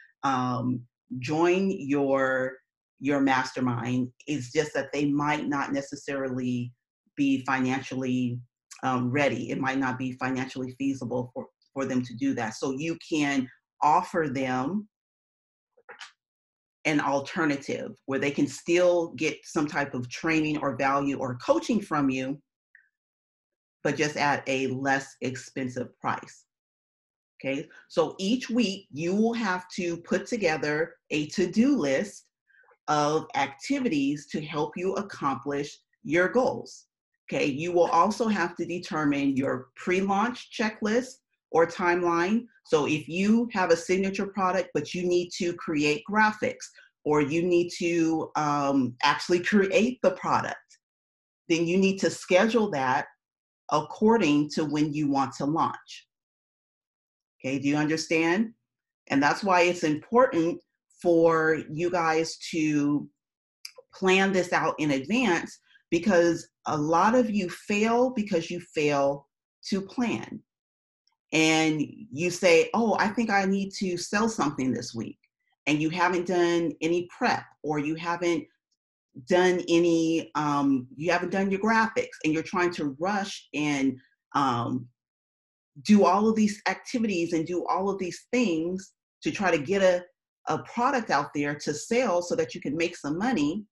join your mastermind. It's just that they might not necessarily be financially ready. It might not be financially feasible for them to do that. So you can offer them an alternative where they can still get some type of training or value or coaching from you, but just at a less expensive price. Okay, so each week you will have to put together a to-do list of activities to help you accomplish your goals. Okay, you will also have to determine your pre-launch checklist or timeline. So if you have a signature product, but you need to create graphics, or you need to actually create the product, then you need to schedule that according to when you want to launch. Okay, do you understand? And that's why it's important for you guys to plan this out in advance, because a lot of you fail because you fail to plan. And you say, oh, I think I need to sell something this week. And you haven't done any prep, or you haven't done any, you haven't done your graphics, and you're trying to rush and do all of these activities and do all of these things to try to get a product out there to sell so that you can make some money.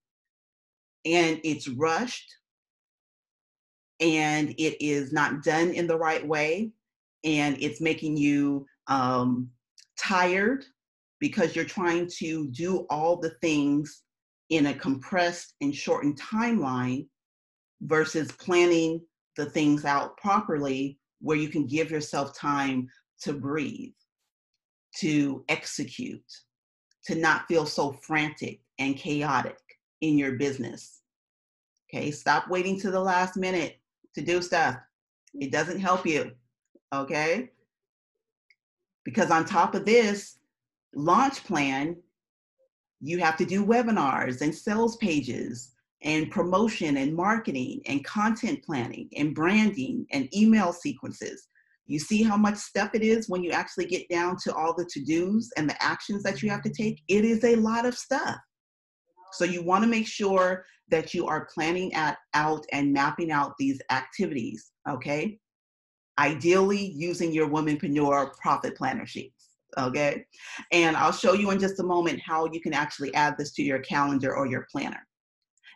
And it's rushed, and it is not done in the right way, and it's making you tired because you're trying to do all the things in a compressed and shortened timeline versus planning the things out properly, where you can give yourself time to breathe, to execute, to not feel so frantic and chaotic in your business. Okay, stop waiting to the last minute to do stuff. It doesn't help you, okay? Because on top of this launch plan, you have to do webinars and sales pages and promotion and marketing and content planning and branding and email sequences. You see how much stuff it is when you actually get down to all the to-dos and the actions that you have to take? It is a lot of stuff. So you want to make sure that you are planning out and mapping out these activities, okay? Ideally using your Womanpreneur Profit Planner sheets, okay? And I'll show you in just a moment how you can actually add this to your calendar or your planner.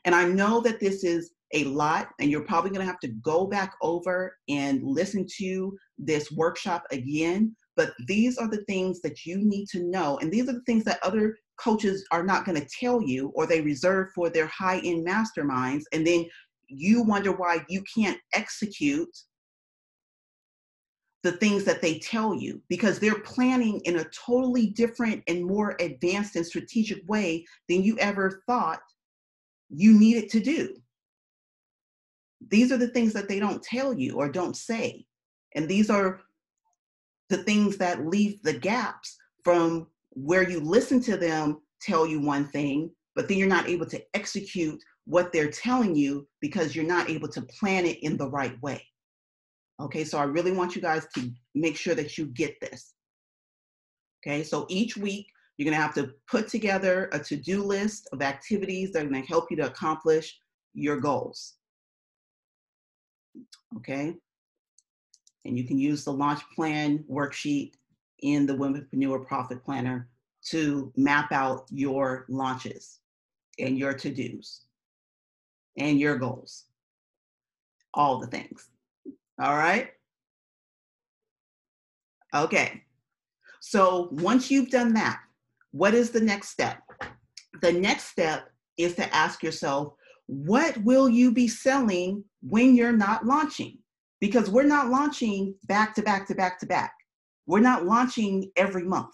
And I know that this is a lot, and you're probably going to have to go back over and listen to this workshop again, but these are the things that you need to know, and these are the things that other coaches are not going to tell you, or they reserve for their high-end masterminds, and then you wonder why you can't execute the things that they tell you, because they're planning in a totally different and more advanced and strategic way than you ever thought you needed to do. These are the things that they don't tell you or don't say. And these are the things that leave the gaps from where you listen to them tell you one thing, but then you're not able to execute what they're telling you because you're not able to plan it in the right way. Okay, so I really want you guys to make sure that you get this. Okay, so each week you're going to have to put together a to-do list of activities that are going to help you to accomplish your goals. Okay, and you can use the launch plan worksheet in the Womenpreneur Profit Planner to map out your launches and your to-dos and your goals, all the things. All right. Okay. So once you've done that, what is the next step? The next step is to ask yourself, what will you be selling when you're not launching? Because we're not launching back to back to back to back. We're not launching every month.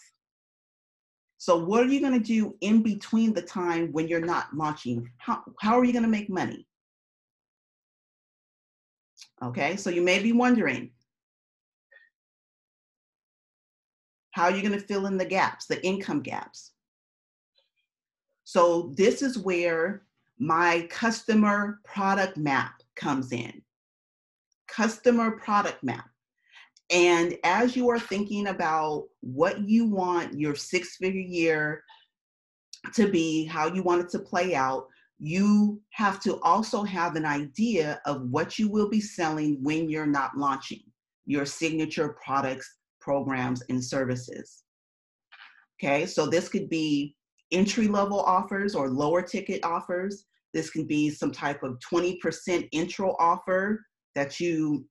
So what are you going to do in between the time when you're not launching? How are you going to make money? Okay, so you may be wondering, how are you going to fill in the gaps, the income gaps? So this is where my customer product map comes in. Customer product map. And as you are thinking about what you want your six-figure year to be, how you want it to play out, you have to also have an idea of what you will be selling when you're not launching your signature products, programs, and services. Okay, so this could be entry-level offers or lower ticket offers. This can be some type of 20% intro offer that you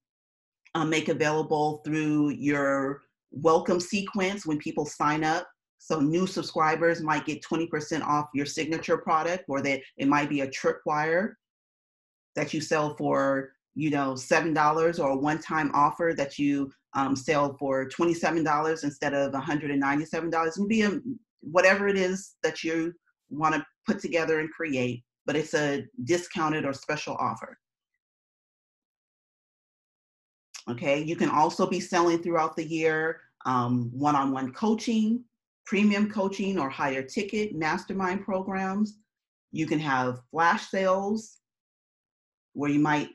make available through your welcome sequence when people sign up. So new subscribers might get 20% off your signature product, or that it might be a tripwire that you sell for, $7, or a one-time offer that you sell for $27 instead of $197. And be whatever it is that you want to put together and create, but it's a discounted or special offer. Okay, you can also be selling throughout the year one-on-one coaching, premium coaching, or higher ticket mastermind programs. You can have flash sales where you might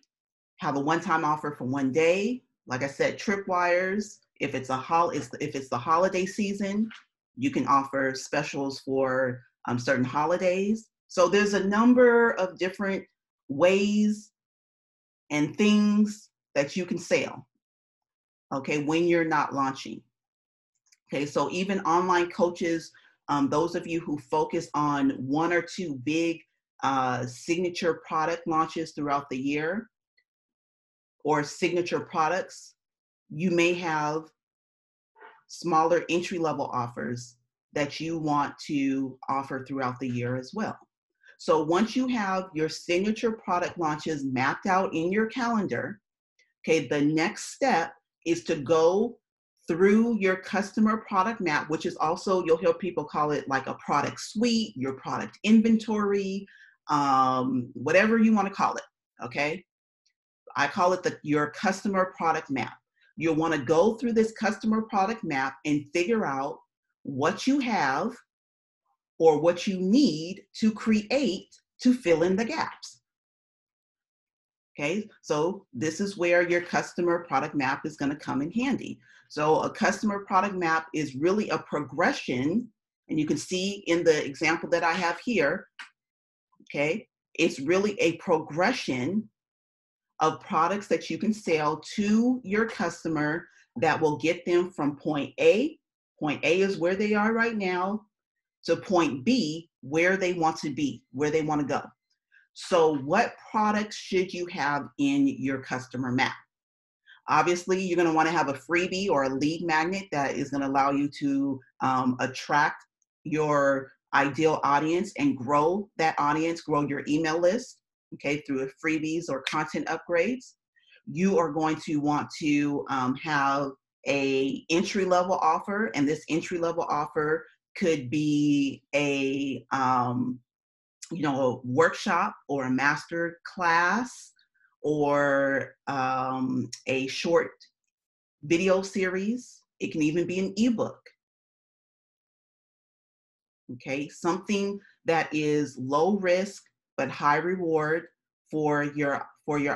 have a one-time offer for one day. Like I said, tripwires. If it's the holiday season, you can offer specials for certain holidays. So there's a number of different ways and things that you can sell, okay, when you're not launching. Okay, so even online coaches, those of you who focus on one or two big signature product launches throughout the year or signature products, you may have smaller entry-level offers that you want to offer throughout the year as well. So once you have your signature product launches mapped out in your calendar, okay, the next step is to go through your customer product map, which is also, you'll hear people call it like a product suite, your product inventory, whatever you want to call it, okay? I call it your customer product map. You'll want to go through this customer product map and figure out what you have or what you need to create to fill in the gaps. Okay, so this is where your customer product map is going to come in handy. So a customer product map is really a progression, and you can see in the example that I have here, okay, it's really a progression of products that you can sell to your customer that will get them from point A is where they are right now, to point B, where they want to be, where they want to go. So what products should you have in your customer map? Obviously, you're going to want to have a freebie or a lead magnet that is going to allow you to attract your ideal audience and grow that audience, grow your email list, okay, through freebies or content upgrades. You are going to want to have a entry-level offer, and this entry-level offer could be a a workshop or a master class or a short video series. It can even be an ebook. Okay, something that is low risk but high reward for your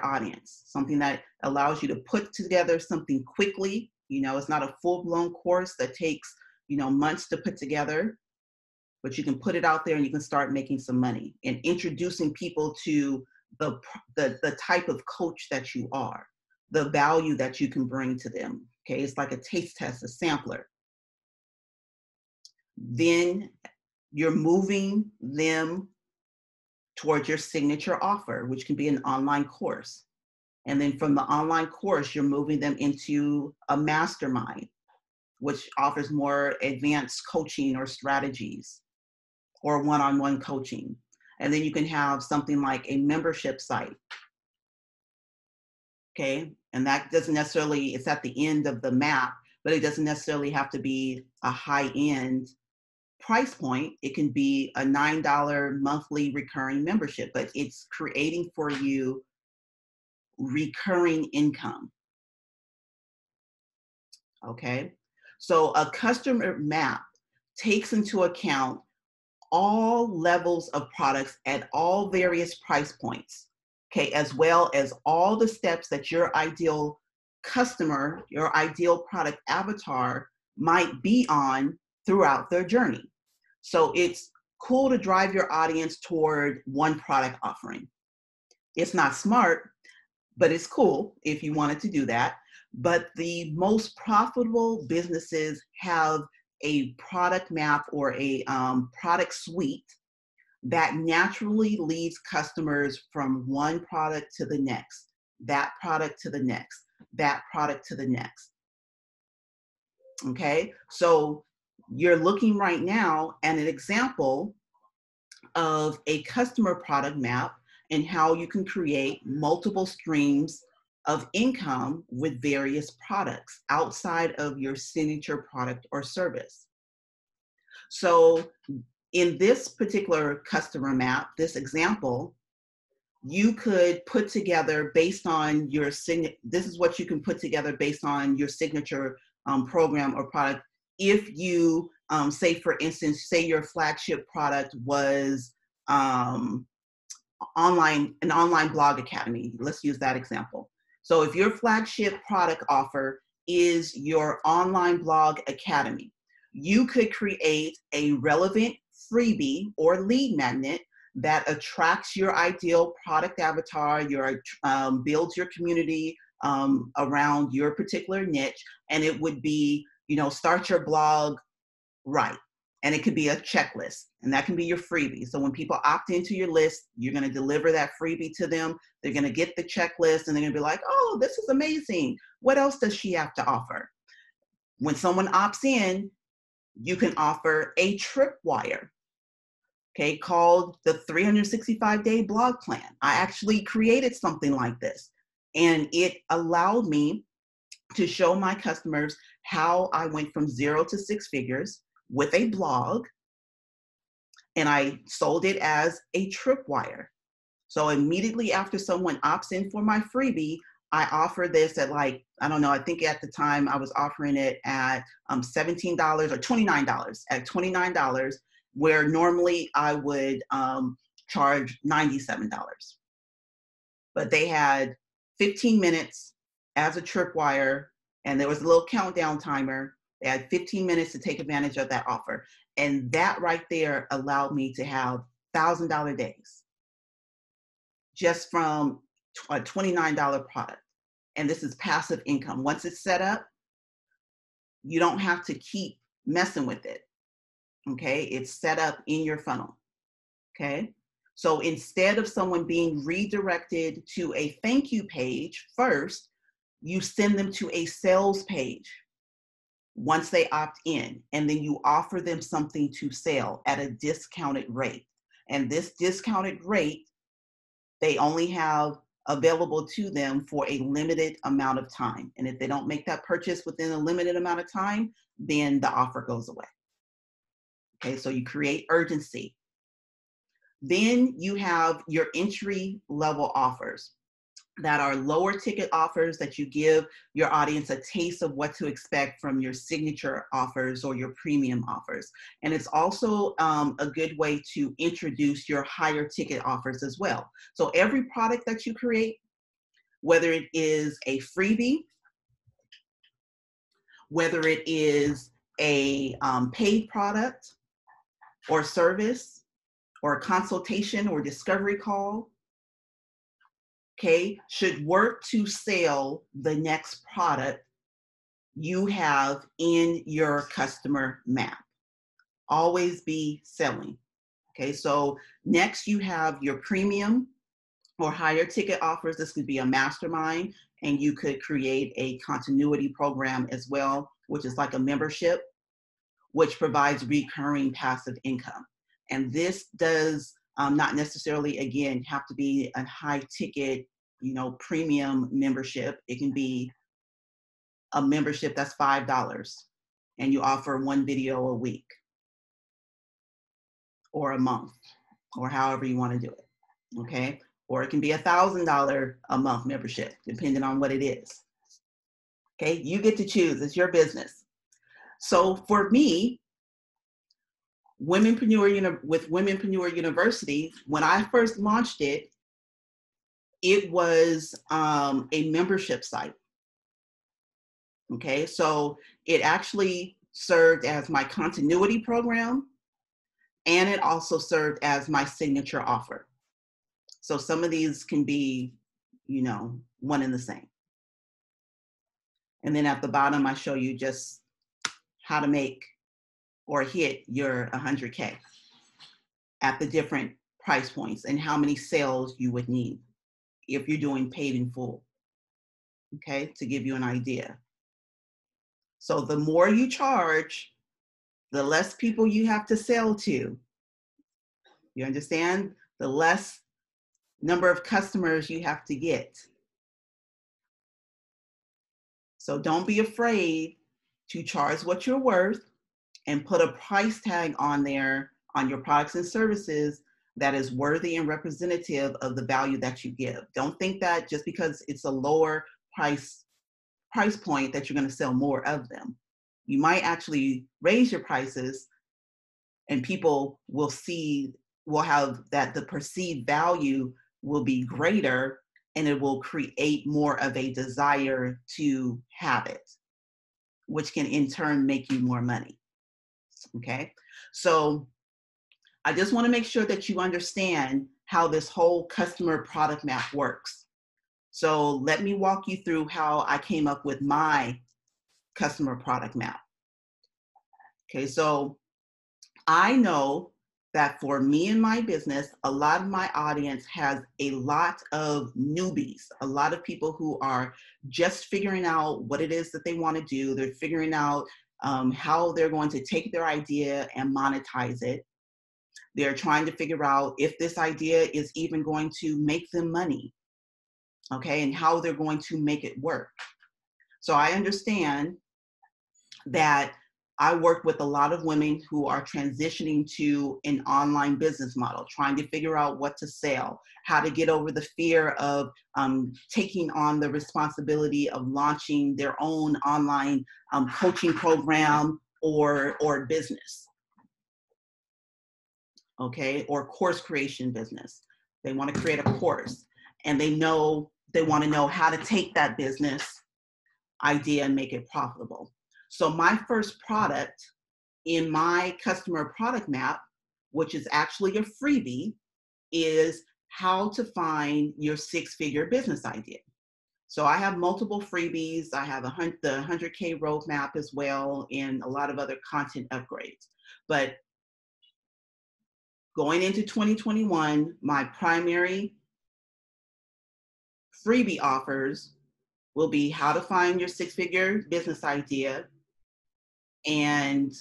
audience. Something that allows you to put together something quickly. It's not a full-blown course that takes months to put together, but you can put it out there and you can start making some money and introducing people to the type of coach that you are, the value that you can bring to them. Okay, it's like a taste test, a sampler. Then you're moving them towards your signature offer, which can be an online course. And then from the online course, you're moving them into a mastermind, which offers more advanced coaching or strategies, or one-on-one coaching. And then you can have something like a membership site. Okay, and that doesn't necessarily, it's at the end of the map, but it doesn't necessarily have to be a high-end price point. It can be a $9 monthly recurring membership, but it's creating for you recurring income. Okay, so a customer map takes into account all levels of products at all various price points, okay, as well as all the steps that your ideal customer, your ideal product avatar might be on throughout their journey. So it's cool to drive your audience toward one product offering. It's not smart, but it's cool if you wanted to do that. But the most profitable businesses have a product map or a product suite that naturally leads customers from one product to the next, that product to the next, that product to the next. Okay, so you're looking right now at an example of a customer product map and how you can create multiple streams of income with various products outside of your signature product or service. So in this particular customer map, this example, you could put together based on your this is what you can put together based on your signature program or product. If you say, for instance, say your flagship product was an online blog academy. Let's use that example. So if your flagship product offer is your online blog academy, you could create a relevant freebie or lead magnet that attracts your ideal product avatar, builds your community around your particular niche, and it would be, start your blog right. And it could be a checklist, and that can be your freebie. So when people opt into your list, you're going to deliver that freebie to them. They're going to get the checklist, and they're going to be like, oh, this is amazing. What else does she have to offer? When someone opts in, you can offer a tripwire, okay, called the 365-day blog plan. I actually created something like this, and it allowed me to show my customers how I went from 0 to 6 figures with a blog, and I sold it as a tripwire. So immediately after someone opts in for my freebie, I offer this at I think at the time I was offering it at $17 or $29, at $29, where normally I would charge $97. But they had 15 minutes as a tripwire, and there was a little countdown timer. They had 15 minutes to take advantage of that offer. And that right there allowed me to have $1,000 days just from a $29 product. And this is passive income. Once it's set up, you don't have to keep messing with it. Okay, it's set up in your funnel. Okay, so instead of someone being redirected to a thank you page first, you send them to a sales page once they opt in, and then you offer them something to sell at a discounted rate. And this discounted rate, they only have available to them for a limited amount of time. And if they don't make that purchase within a limited amount of time, then the offer goes away. Okay, so you create urgency. Then you have your entry level offers that are lower ticket offers that you give your audience a taste of what to expect from your signature offers or your premium offers. And it's also a good way to introduce your higher ticket offers as well. So every product that you create, whether it is a freebie, whether it is a paid product or service or a consultation or discovery call, okay, should work to sell the next product you have in your customer map. Always be selling. Okay, so next you have your premium or higher ticket offers. This could be a mastermind, and you could create a continuity program as well, which is like a membership, which provides recurring passive income. And this does not necessarily, again, have to be a high ticket, premium membership. It can be a membership that's $5 and you offer one video a week or a month or however you want to do it, okay? Or it can be $1,000 a month membership, depending on what it is. Okay, you get to choose, it's your business. So for me, with Womenpreneur University, when I first launched it, it was a membership site. Okay, so it actually served as my continuity program, and it also served as my signature offer. So some of these can be, one and the same. And then at the bottom, I show you just how to make or hit your 100K at the different price points and how many sales you would need if you're doing paid in full, okay, to give you an idea. So the more you charge, the less people you have to sell to. You understand? The less number of customers you have to get. So don't be afraid to charge what you're worth and put a price tag on there on your products and services that is worthy and representative of the value that you give. Don't think that just because it's a lower price point that you're going to sell more of them. You might actually raise your prices and people will see will have that the perceived value will be greater, and it will create more of a desire to have it, which can in turn make you more money. Okay, so I just want to make sure that you understand how this whole customer product map works. So let me walk you through how I came up with my customer product map. Okay, so I know that for me and my business, a lot of my audience has a lot of newbies, a lot of people who are just figuring out what it is that they want to do. They're figuring out how they're going to take their idea and monetize it. They're trying to figure out if this idea is even going to make them money, okay, and how they're going to make it work. So I understand that I work with a lot of women who are transitioning to an online business model, trying to figure out what to sell, how to get over the fear of taking on the responsibility of launching their own online coaching program or business, okay, or course creation business. They want to create a course, and they want to know how to take that business idea and make it profitable. So my first product in my customer product map, which is actually a freebie, is how to find your six-figure business idea. So I have multiple freebies. I have the 100K roadmap as well, and a lot of other content upgrades. But going into 2021, my primary freebie offers will be how to find your six-figure business idea and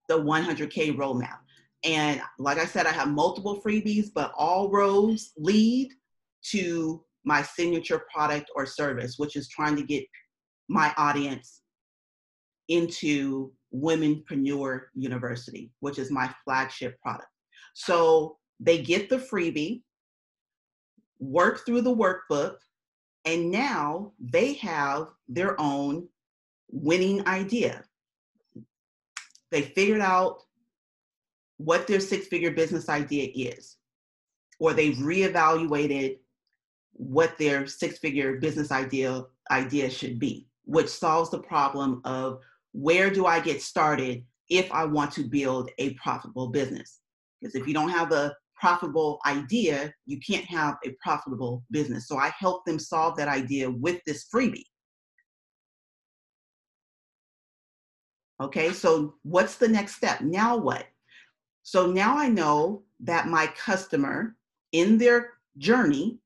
the 100K roadmap. And like I said, I have multiple freebies, but all roads lead to my signature product or service, which is trying to get my audience into Womenpreneur University, which is my flagship product. So they get the freebie, work through the workbook, and now they have their own winning idea. They figured out what their six-figure business idea is, or they've reevaluated what their six-figure business idea should be, which solves the problem of where do I get started if I want to build a profitable business? Because if you don't have a profitable idea, you can't have a profitable business. So I help them solve that idea with this freebie. Okay, so what's the next step? Now what? So now I know that my customer in their journey,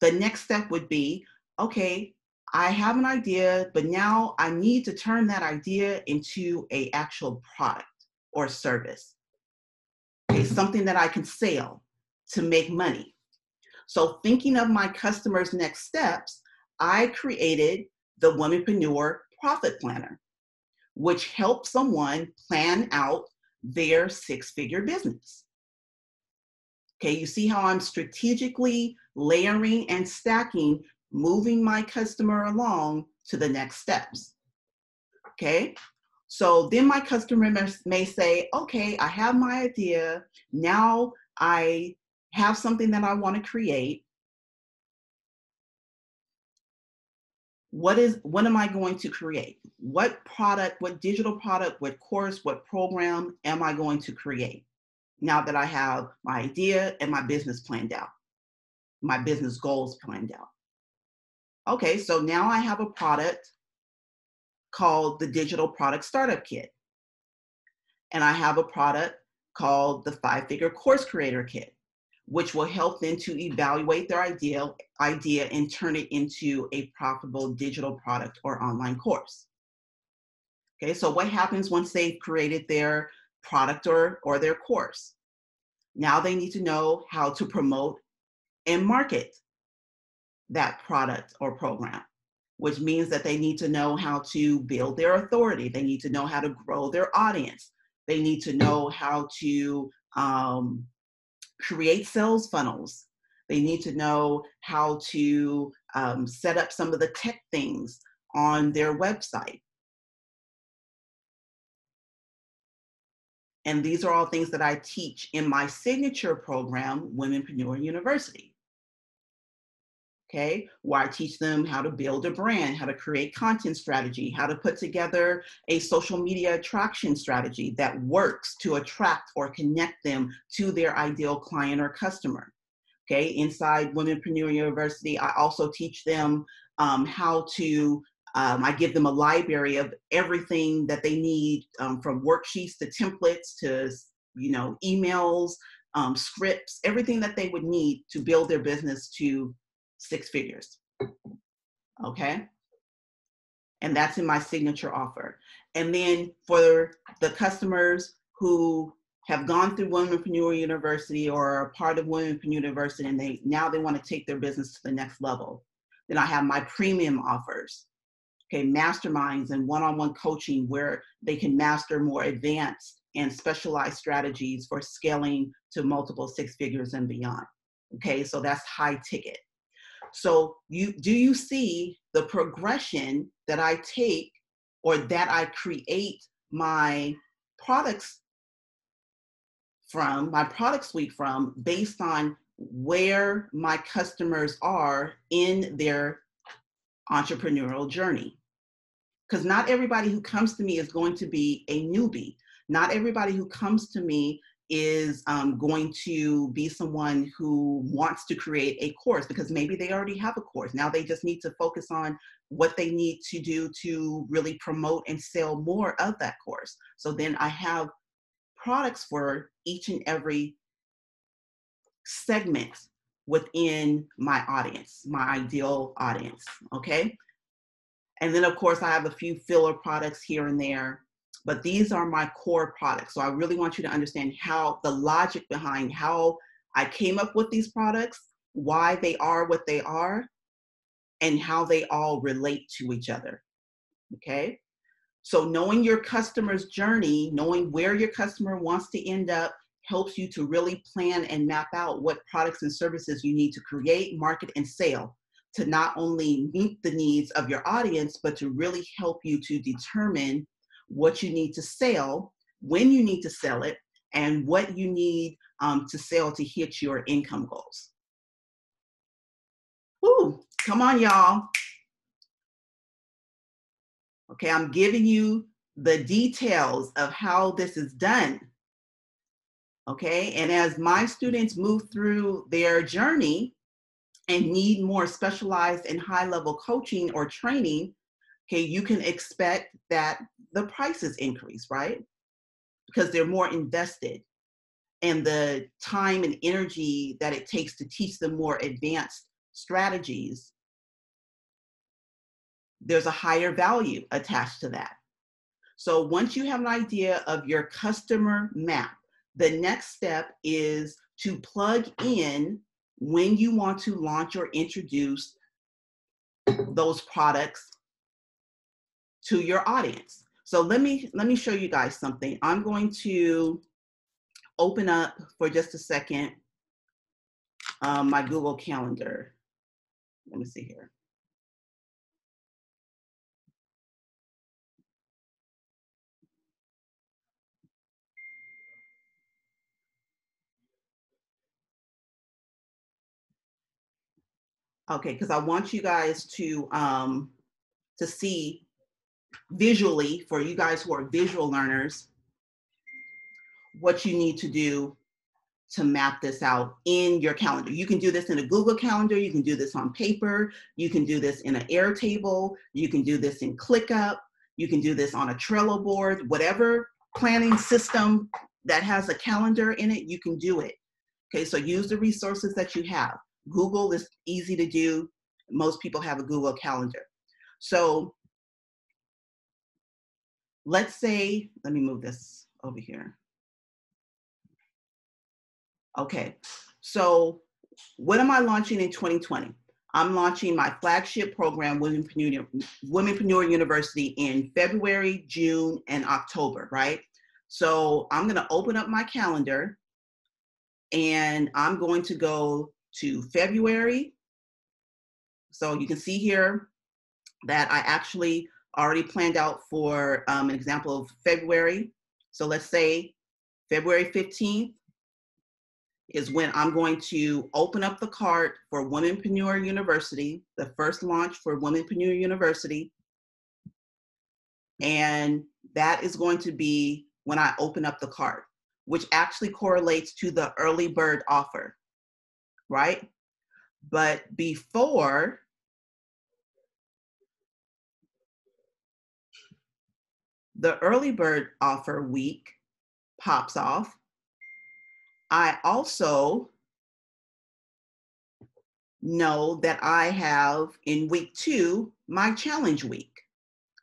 the next step would be, okay, I have an idea, but now I need to turn that idea into an actual product or service. Okay, something that I can sell to make money. So thinking of my customers' next steps, I created the Womenpreneur Profit Planner, which helps someone plan out their six-figure business. Okay, you see how I'm strategically layering and stacking, moving my customer along to the next steps. Okay, so then my customer may say, okay, I have my idea. Now I have something that I want to create. What am I going to create? What product, what digital product, what course, what program am I going to create now that I have my idea and my business planned out, my business goals planned out? Okay, so now I have a product called the Digital Product Startup Kit. And I have a product called the 5-Figure Course Creator Kit, which will help them to evaluate their idea and turn it into a profitable digital product or online course. Okay, so what happens once they've created their product or their course? Now they need to know how to promote and market that product or program, which means that they need to know how to build their authority. They need to know how to grow their audience. They need to know how to create sales funnels. They need to know how to set up some of the tech things on their website. And these are all things that I teach in my signature program, Womenpreneur University. Okay, where I teach them how to build a brand, how to create content strategy, how to put together a social media attraction strategy that works to attract or connect them to their ideal client or customer. Okay, inside Womenpreneur University, I also teach them how to, I give them a library of everything that they need, from worksheets to templates to, emails, scripts, everything that they would need to build their business to 6 figures. Okay. And that's in my signature offer. And then for the customers who have gone through Womenpreneur University or are part of Womenpreneur University and they want to take their business to the next level, then I have my premium offers. Okay, masterminds and one-on-one coaching where they can master more advanced and specialized strategies for scaling to multiple 6 figures and beyond. Okay, so that's high ticket. So do you see the progression that I take or that I create my products from, my product suite from, based on where my customers are in their entrepreneurial journey? Because not everybody who comes to me is going to be a newbie. Not everybody who comes to me is going to be someone who wants to create a course, because maybe they already have a course. Now they just need to focus on what they need to do to really promote and sell more of that course. So then I have products for each and every segment within my audience, my ideal audience, okay? And then of course I have a few filler products here and there, but these are my core products. So I really want you to understand how the logic behind how I came up with these products, why they are what they are, and how they all relate to each other, okay? So knowing your customer's journey, knowing where your customer wants to end up, helps you to really plan and map out what products and services you need to create, market, and sell to not only meet the needs of your audience, but to really help you to determine what you need to sell, when you need to sell it, and what you need to sell to hit your income goals. Woo, come on, y'all. Okay, I'm giving you the details of how this is done. Okay, and as my students move through their journey and need more specialized and high-level coaching or training, okay, you can expect that the prices increase, right? Because they're more invested, and the time and energy that it takes to teach them more advanced strategies, there's a higher value attached to that. So once you have an idea of your customer map, the next step is to plug in when you want to launch or introduce those products to your audience. So let me show you guys something. I'm going to open up for just a second my Google Calendar. Let me see here. Okay, because I want you guys to see visually, for you guys who are visual learners, what you need to do to map this out in your calendar. You can do this in a Google Calendar, you can do this on paper, you can do this in an Airtable, you can do this in ClickUp, you can do this on a Trello board, whatever planning system that has a calendar in it, you can do it. Okay, so use the resources that you have. Google is easy to do. Most people have a Google Calendar. So let's say, let me move this over here. Okay, so what am I launching in 2020? I'm launching my flagship program, Womenpreneur University, in February, June, and October, right? So I'm gonna open up my calendar and I'm going to go to February. So you can see here that I actually already planned out for an example of February. So let's say February 15th is when I'm going to open up the cart for Womenpreneur University, the first launch for Womenpreneur University. And that is going to be when I open up the cart, which actually correlates to the early bird offer, right? But before the early bird offer week pops off, I also know that I have in week 2 my challenge week.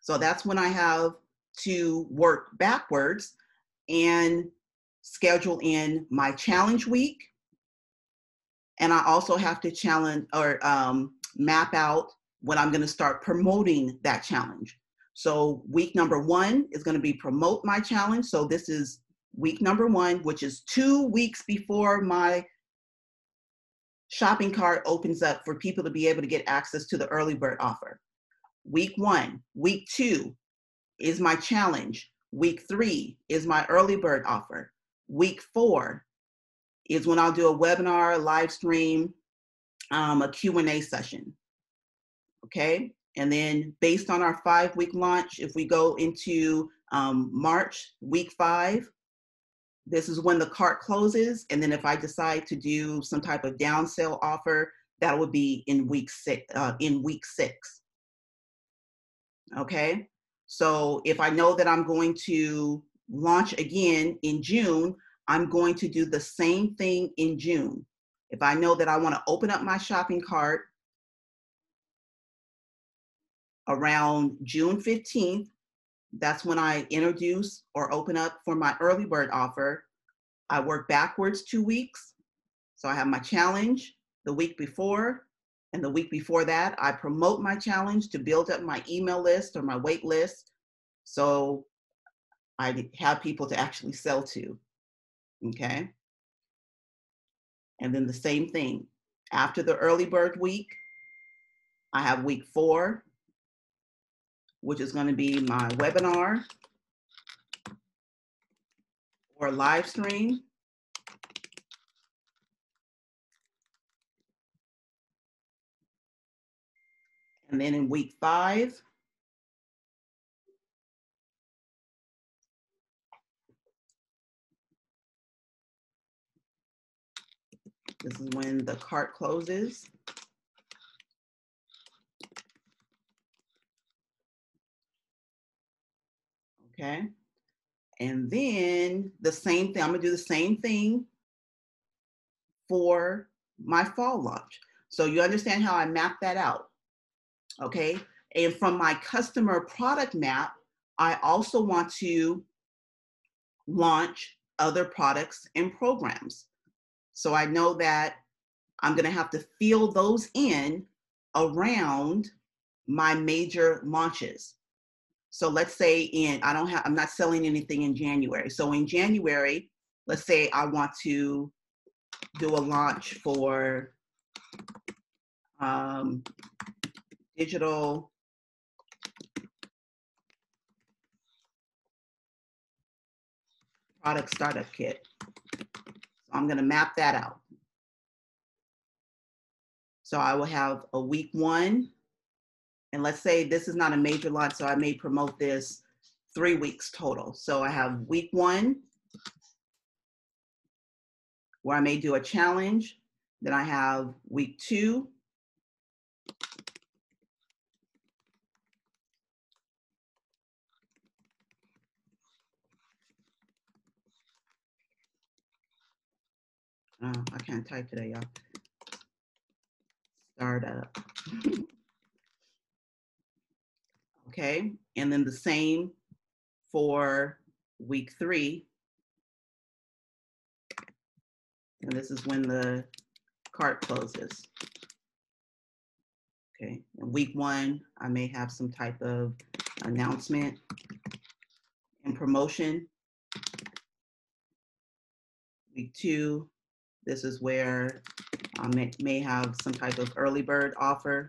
So that's when I have to work backwards and schedule in my challenge week. And I also have to challenge or map out when I'm going to start promoting that challenge. So week number 1 is going to be promote my challenge. So this is week number 1, which is 2 weeks before my shopping cart opens up for people to be able to get access to the early bird offer. Week 1, week 2 is my challenge. Week 3 is my early bird offer. Week 4 is when I'll do a webinar, a live stream, a Q&A session. Okay. And then based on our 5-week launch, if we go into March, week 5, this is when the cart closes. And then if I decide to do some type of down sale offer, that would be in week 6. Okay. So if I know that I'm going to launch again in June, I'm going to do the same thing in June. If I know that I want to open up my shopping cart around June 15th, that's when I introduce or open up for my early bird offer. I work backwards 2 weeks. So I have my challenge the week before, and the week before that, I promote my challenge to build up my email list or my wait list. So I have people to actually sell to, okay? And then the same thing. After the early bird week, I have week 4, which is going to be my webinar or live stream. And then in week 5, this is when the cart closes. Okay. And then the same thing, I'm gonna do the same thing for my fall launch. So you understand how I map that out, okay? And from my customer product map, I also want to launch other products and programs. So I know that I'm gonna have to fill those in around my major launches. So let's say I'm not selling anything in January. So in January, let's say I want to do a launch for digital product startup kit. So I'm going to map that out. So I will have a week 1, and let's say this is not a major launch, so I may promote this 3 weeks total. So I have week 1, where I may do a challenge. Then I have week 2. I can't type today, y'all. Startup. Okay, and then the same for week 3. And this is when the cart closes. Okay, in week 1, I may have some type of announcement and promotion. Week 2, this is where I may have some type of early bird offer.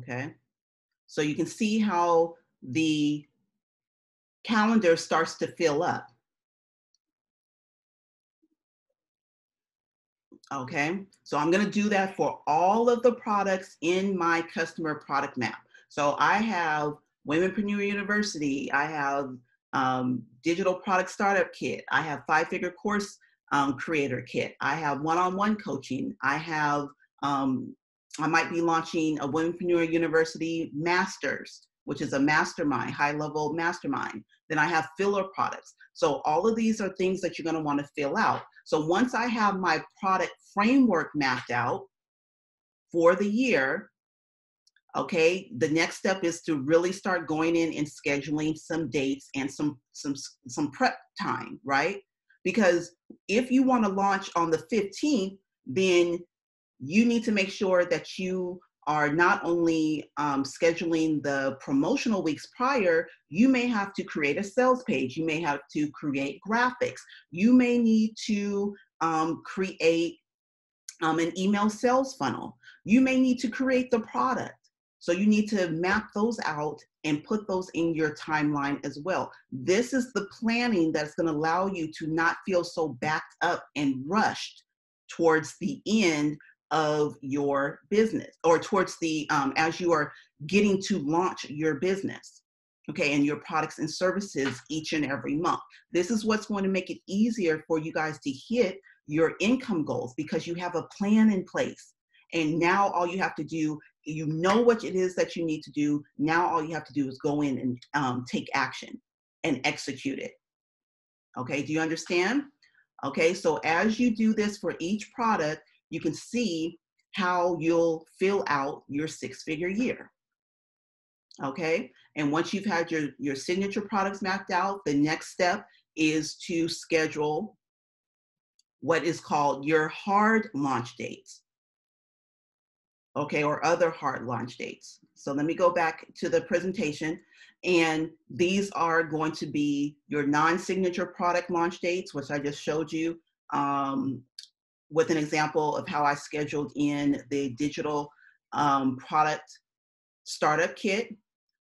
Okay, so you can see how the calendar starts to fill up. Okay, so I'm going to do that for all of the products in my customer product map. So I have Womenpreneur University, I have Digital Product Startup Kit, I have 5-Figure Course Creator Kit, I have one-on-one coaching, I have, I might be launching a Womenpreneur University Masters, which is a mastermind, high-level mastermind. Then I have filler products. So all of these are things that you're going to want to fill out. So once I have my product framework mapped out for the year, okay, the next step is to really start going in and scheduling some dates and some prep time, right? Because if you want to launch on the 15th, then you need to make sure that you are not only scheduling the promotional weeks prior, you may have to create a sales page. You may have to create graphics. You may need to create an email sales funnel. You may need to create the product. So you need to map those out and put those in your timeline as well. This is the planning that's going to allow you to not feel so backed up and rushed towards the end of your business, or towards the as you are getting to launch your business, okay, and your products and services each and every month. This is what's going to make it easier for you guys to hit your income goals, because you have a plan in place. And now all you have to do, you know what it is that you need to do. Now all you have to do is go in and take action and execute it. Okay, do you understand? Okay, so as you do this for each product, you can see how you'll fill out your 6-figure year. Okay, and once you've had your signature products mapped out, the next step is to schedule what is called your hard launch dates. Okay, or other hard launch dates. So let me go back to the presentation, and these are going to be your non-signature product launch dates, which I just showed you with an example of how I scheduled in the digital product startup kit.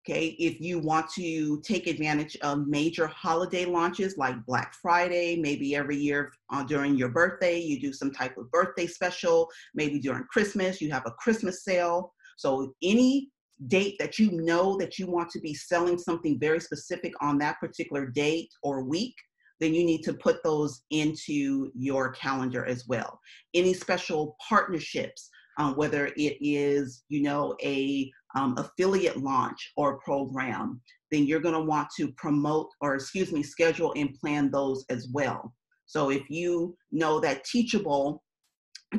Okay, if you want to take advantage of major holiday launches like Black Friday, maybe every year during your birthday, you do some type of birthday special, maybe during Christmas, you have a Christmas sale. So any date that you know that you want to be selling something very specific on that particular date or week, then you need to put those into your calendar as well. Any special partnerships, whether it is, you know, a affiliate launch or program, then you're going to want to promote, or excuse me, schedule and plan those as well. So if you know that Teachable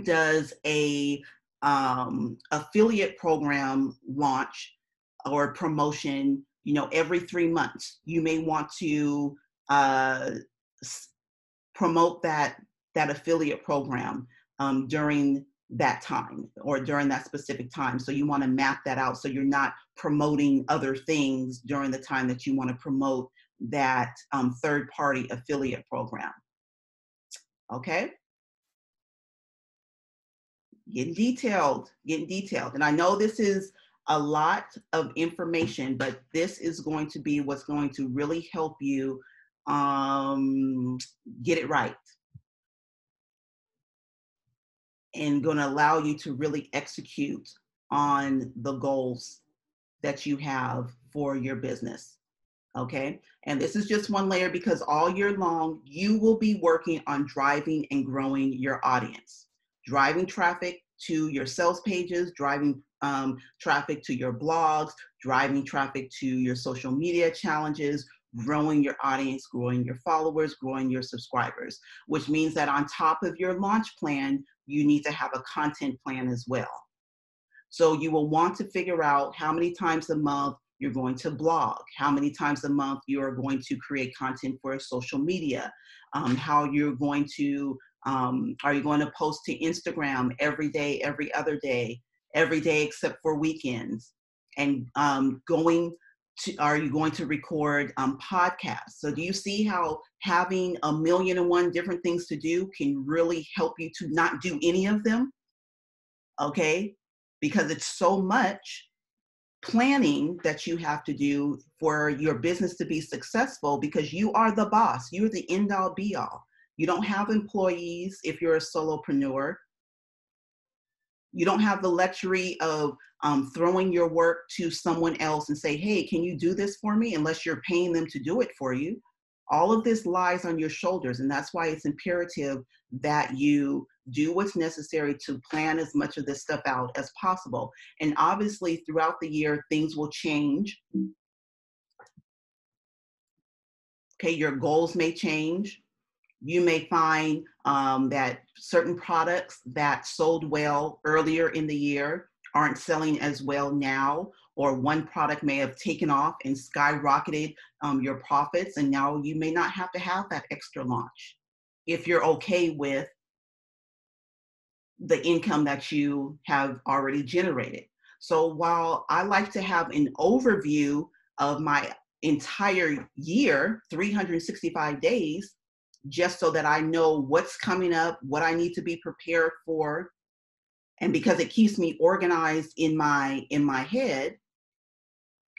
does a affiliate program launch or promotion, you know, every 3 months, you may want to promote that affiliate program during that time, or during that specific time. So you want to map that out so you're not promoting other things during the time that you want to promote that third-party affiliate program. Okay? Getting detailed. And I know this is a lot of information, but this is going to be what's going to really help you get it right, and going to allow you to really execute on the goals that you have for your business. Okay, and this is just one layer, because all year long you will be working on driving and growing your audience, driving traffic to your sales pages, driving traffic to your blogs, driving traffic to your social media challenges, growing your audience, growing your followers, growing your subscribers, which means that on top of your launch plan, you need to have a content plan as well. So you will want to figure out how many times a month you're going to blog, how many times a month you are going to create content for social media, how you're going to, are you going to post to Instagram every day, every other day, every day except for weekends, and are you going to record podcasts? So do you see how having 1,000,001 different things to do can really help you to not do any of them? Okay, because it's so much. planning that you have to do for your business to be successful, because you are the boss. You're the end all be all. You don't have employees if you're a solopreneur. You don't have the luxury of throwing your work to someone else and say, hey, can you do this for me? Unless you're paying them to do it for you. All of this lies on your shoulders. And that's why it's imperative that you do what's necessary to plan as much of this stuff out as possible. And obviously throughout the year, things will change. Okay, your goals may change. You may find that certain products that sold well earlier in the year aren't selling as well now, or one product may have taken off and skyrocketed your profits, and now you may not have to have that extra launch if you're okay with the income that you have already generated. So while I like to have an overview of my entire year, 365 days, just so that I know what's coming up, what I need to be prepared for, and because it keeps me organized in my head,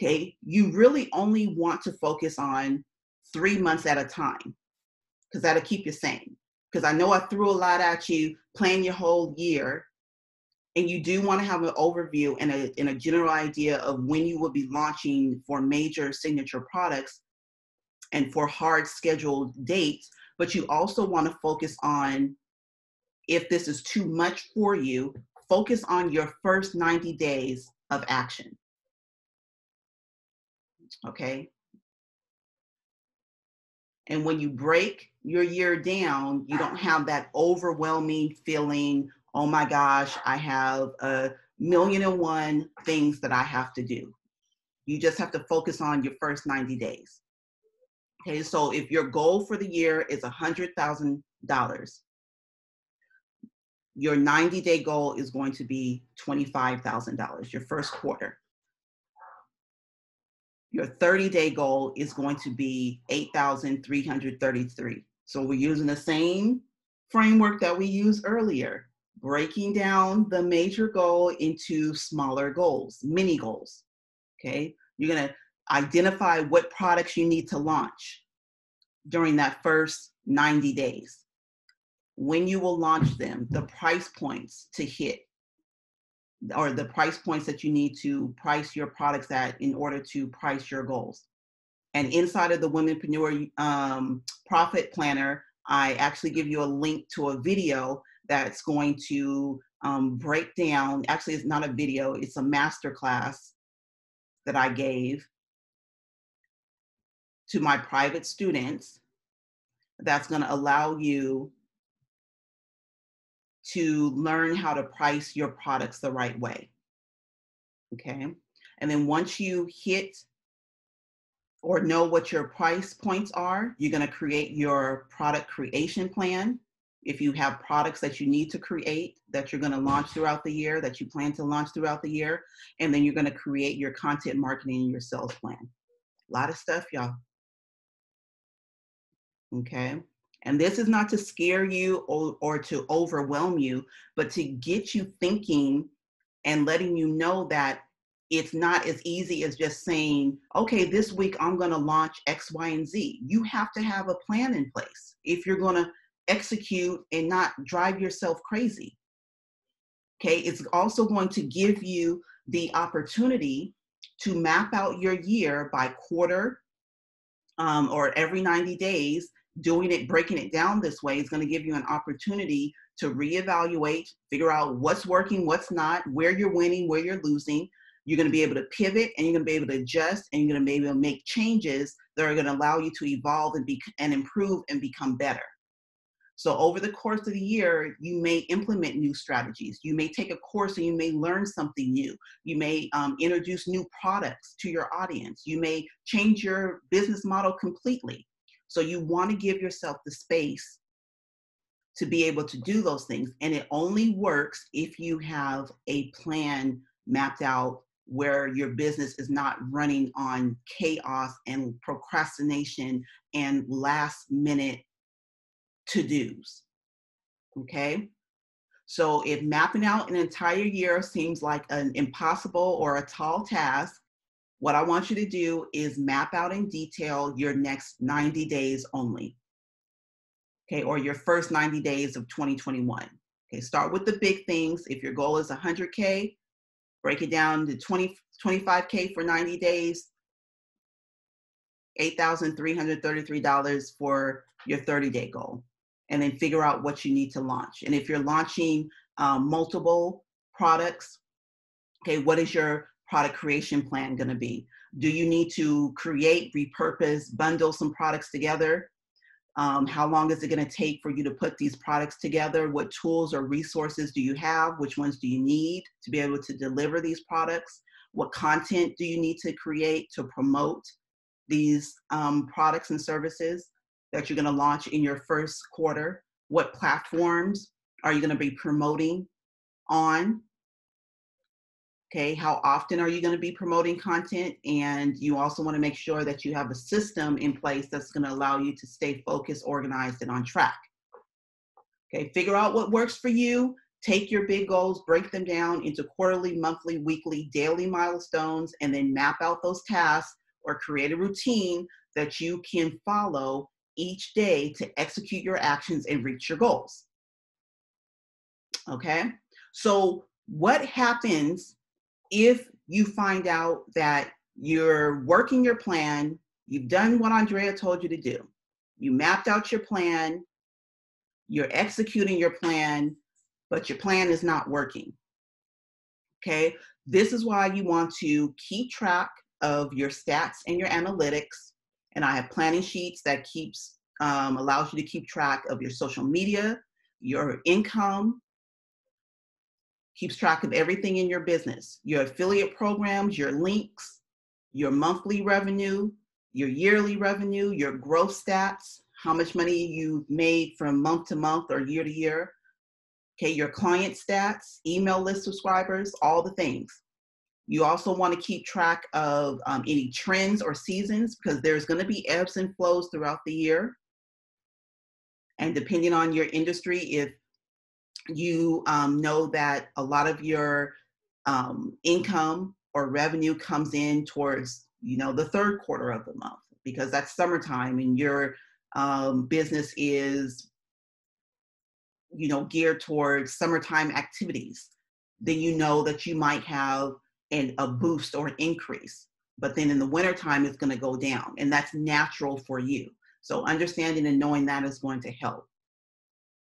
okay, you really only want to focus on 3 months at a time, because that'll keep you sane. Because I know I threw a lot at you, plan your whole year, and you do want to have an overview and a general idea of when you will be launching for major signature products and for hard scheduled dates, but you also want to focus on, if this is too much for you, focus on your first 90 days of action. Okay? And when you break your year down, you don't have that overwhelming feeling, oh my gosh, I have 1,000,001 things that I have to do. You just have to focus on your first 90 days. Okay, so if your goal for the year is $100,000, your 90-day goal is going to be $25,000, your first quarter. Your 30-day goal is going to be 8,333. So we're using the same framework that we used earlier, breaking down the major goal into smaller goals, mini goals. Okay, you're going to identify what products you need to launch during that first 90 days, when you will launch them, the price points to hit, or the price points that you need to price your products at in order to price your goals. And inside of the Womenpreneur Profit Planner, I actually give you a link to a video that's going to break down, actually it's not a video, it's a masterclass that I gave to my private students that's going to allow you to learn how to price your products the right way. Okay. And then once you hit or know what your price points are, you're going to create your product creation plan. If you have products that you need to create that you're going to launch throughout the year, that you plan to launch throughout the year, and then you're going to create your content marketing and your sales plan. A lot of stuff, y'all. Okay. And this is not to scare you or to overwhelm you, but to get you thinking and letting you know that it's not as easy as just saying, okay, this week I'm going to launch X, Y, and Z. You have to have a plan in place if you're going to execute and not drive yourself crazy. Okay. It's also going to give you the opportunity to map out your year by quarter or every 90 days. Doing it, breaking it down this way is going to give you an opportunity to reevaluate, figure out what's working, what's not, where you're winning, where you're losing. You're going to be able to pivot, and you're going to be able to adjust, and you're going to be able to make changes that are going to allow you to evolve and improve and become better. So over the course of the year, you may implement new strategies. You may take a course and you may learn something new. You may introduce new products to your audience. You may change your business model completely. So you want to give yourself the space to be able to do those things. And it only works if you have a plan mapped out where your business is not running on chaos and procrastination and last minute to-dos. Okay? So if mapping out an entire year seems like an impossible or a tall task, what I want you to do is map out in detail your next 90 days only, okay, or your first 90 days of 2021. Okay, start with the big things. If your goal is 100K, break it down to 25K for 90 days, $8,333 for your 30-day goal, and then figure out what you need to launch. And if you're launching multiple products, okay, what is your product creation plan going to be? Do you need to create, repurpose, bundle some products together? How long is it going to take for you to put these products together? What tools or resources do you have? Which ones do you need to be able to deliver these products? What content do you need to create to promote these products and services that you're going to launch in your first quarter? What platforms are you going to be promoting on? Okay, how often are you going to be promoting content? And you also want to make sure that you have a system in place that's going to allow you to stay focused, organized, and on track. Okay, figure out what works for you. Take your big goals, break them down into quarterly, monthly, weekly, daily milestones, and then map out those tasks or create a routine that you can follow each day to execute your actions and reach your goals. Okay, so what happens if you find out that you're working your plan, you've done what Andrea told you to do, you mapped out your plan, you're executing your plan, but your plan is not working? Okay, this is why you want to keep track of your stats and your analytics. And I have planning sheets that allows you to keep track of your social media, your income, keeps track of everything in your business, your affiliate programs, your links, your monthly revenue, your yearly revenue, your growth stats, how much money you've made from month to month or year to year, okay, your client stats, email list subscribers, all the things. You also want to keep track of any trends or seasons, because there's going to be ebbs and flows throughout the year. And depending on your industry, if you know that a lot of your income or revenue comes in towards, the third quarter of the month, because that's summertime and your business is, geared towards summertime activities, then you know that you might have a boost or an increase. But then in the wintertime, it's going to go down, and that's natural for you. So understanding and knowing that is going to help.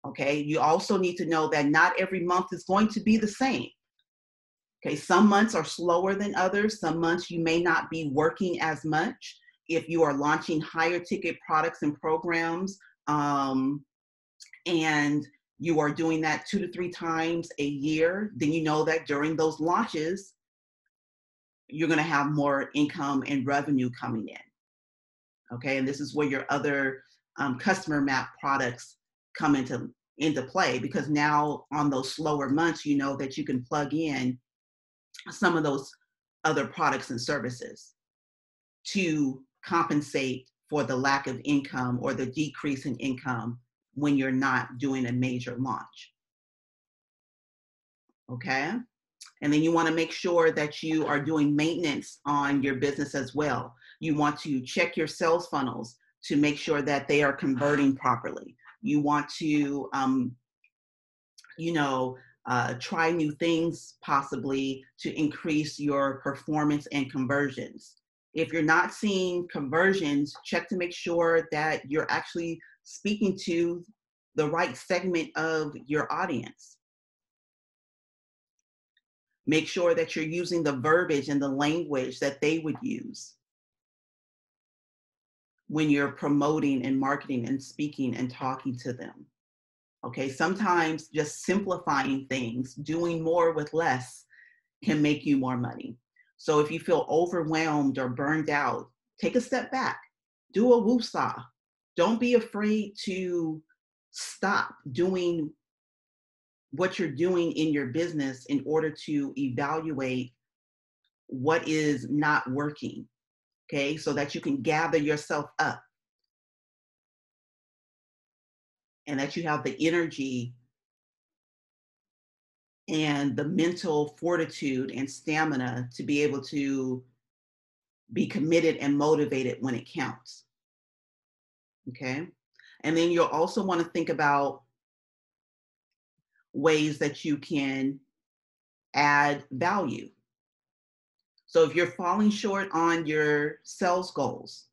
Okay, you also need to know that not every month is going to be the same. Okay, some months are slower than others. Some months you may not be working as much. If you are launching higher ticket products and programs, and you are doing that 2 to 3 times a year, then you know that during those launches, you're going to have more income and revenue coming in. Okay, and this is where your other customer map products come into play, because now on those slower months, you know that you can plug in some of those other products and services to compensate for the lack of income or the decrease in income when you're not doing a major launch. Okay, and then you want to make sure that you are doing maintenance on your business as well. You want to check your sales funnels to make sure that they are converting properly. You want to try new things possibly to increase your performance and conversions. If you're not seeing conversions, check to make sure that you're actually speaking to the right segment of your audience. Make sure that you're using the verbiage and the language that they would use when you're promoting and marketing and speaking and talking to them. Okay, sometimes just simplifying things, doing more with less, can make you more money. So if you feel overwhelmed or burned out, take a step back, do a woosah. Don't be afraid to stop doing what you're doing in your business in order to evaluate what is not working, okay, so that you can gather yourself up and that you have the energy and the mental fortitude and stamina to be able to be committed and motivated when it counts. Okay. And then you'll also want to think about ways that you can add value. So if you're falling short on your sales goals,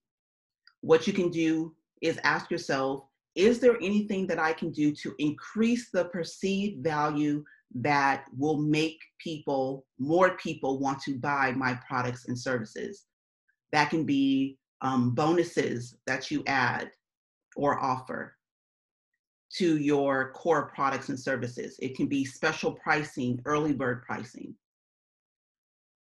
what you can do is ask yourself, is there anything that I can do to increase the perceived value that will make more people want to buy my products and services? That can be bonuses that you add or offer to your core products and services. It can be special pricing, early bird pricing.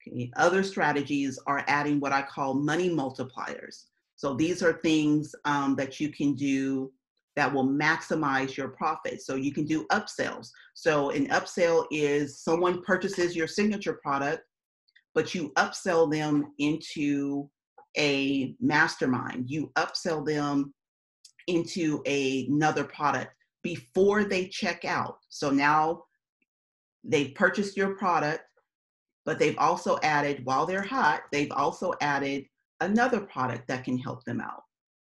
Okay. Other strategies are adding what I call money multipliers. So these are things that you can do that will maximize your profit. So you can do upsells. So an upsell is someone purchases your signature product, but you upsell them into a mastermind. You upsell them into another product before they check out. So now they've purchased your product, but they've also added, while they're hot, they've also added another product that can help them out.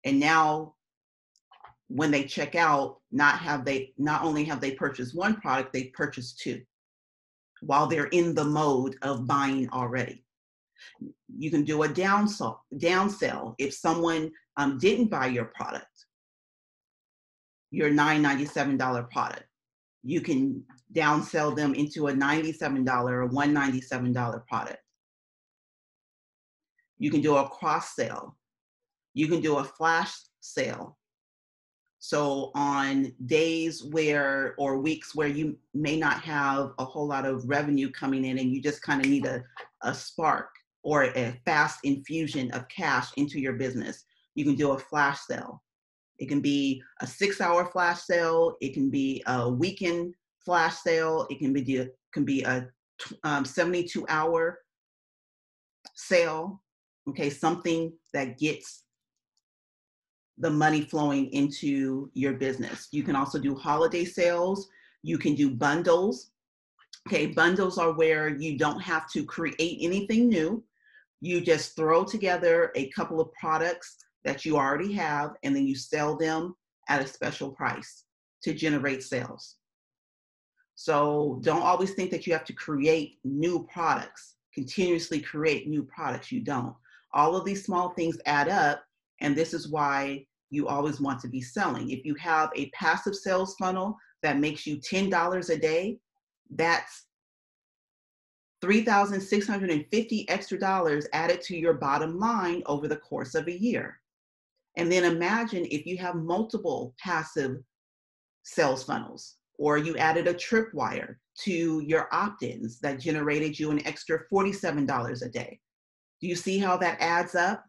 And now when they check out, not only have they purchased one product, they've purchased two while they're in the mode of buying already. You can do a downsell. If someone didn't buy your product, your $997 product, you can downsell them into a $97 or $197 product. You can do a cross sale. You can do a flash sale. So on days or weeks where you may not have a whole lot of revenue coming in and you just kind of need a spark or a fast infusion of cash into your business, you can do a flash sale. It can be a 6-hour flash sale. It can be a weekend flash sale. It can be a 72-hour sale. Okay, something that gets the money flowing into your business. You can also do holiday sales. You can do bundles. Okay, bundles are where you don't have to create anything new. You just throw together a couple of products that you already have, and then you sell them at a special price to generate sales. So don't always think that you have to create new products, continuously create new products. You don't. All of these small things add up, and this is why you always want to be selling. If you have a passive sales funnel that makes you $10 a day, that's $3,650 extra dollars added to your bottom line over the course of a year. And then imagine if you have multiple passive sales funnels, or you added a tripwire to your opt-ins that generated you an extra $47 a day. Do you see how that adds up?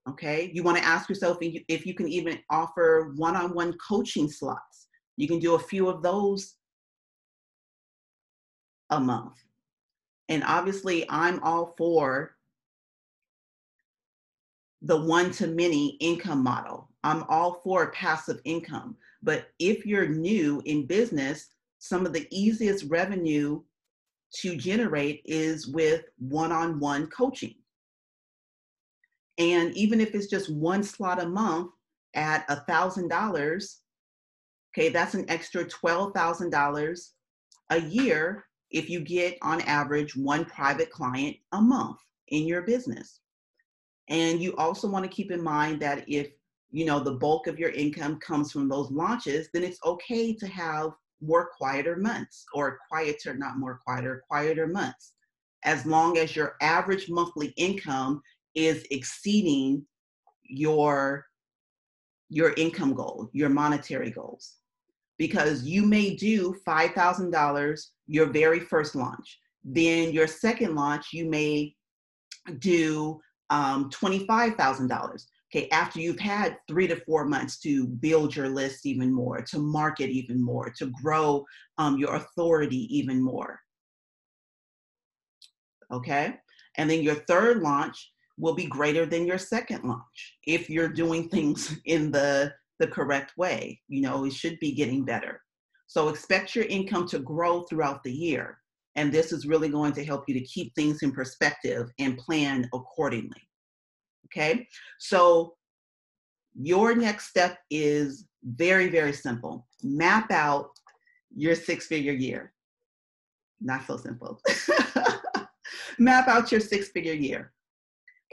Okay, you want to ask yourself if you can even offer one-on-one coaching slots. You can do a few of those a month. And obviously, I'm all for the one-to-many income model. I'm all for passive income. But if you're new in business, some of the easiest revenue to generate is with one-on-one coaching. And even if it's just one slot a month at $1,000, okay, that's an extra $12,000 a year if you get on average one private client a month in your business. And you also want to keep in mind that if the bulk of your income comes from those launches, then it's okay to have more quieter months, or quieter months, as long as your average monthly income is exceeding your income goal, your monetary goals. Because you may do $5,000 your very first launch. Then your second launch, you may do $25,000. Okay, after you've had 3 to 4 months to build your list even more, to market even more, to grow your authority even more. Okay, and then your third launch will be greater than your second launch if you're doing things in the correct way. It should be getting better. So expect your income to grow throughout the year. And this is really going to help you to keep things in perspective and plan accordingly. Okay, so your next step is very, very simple. Map out your six-figure year. Not so simple. Map out your six-figure year.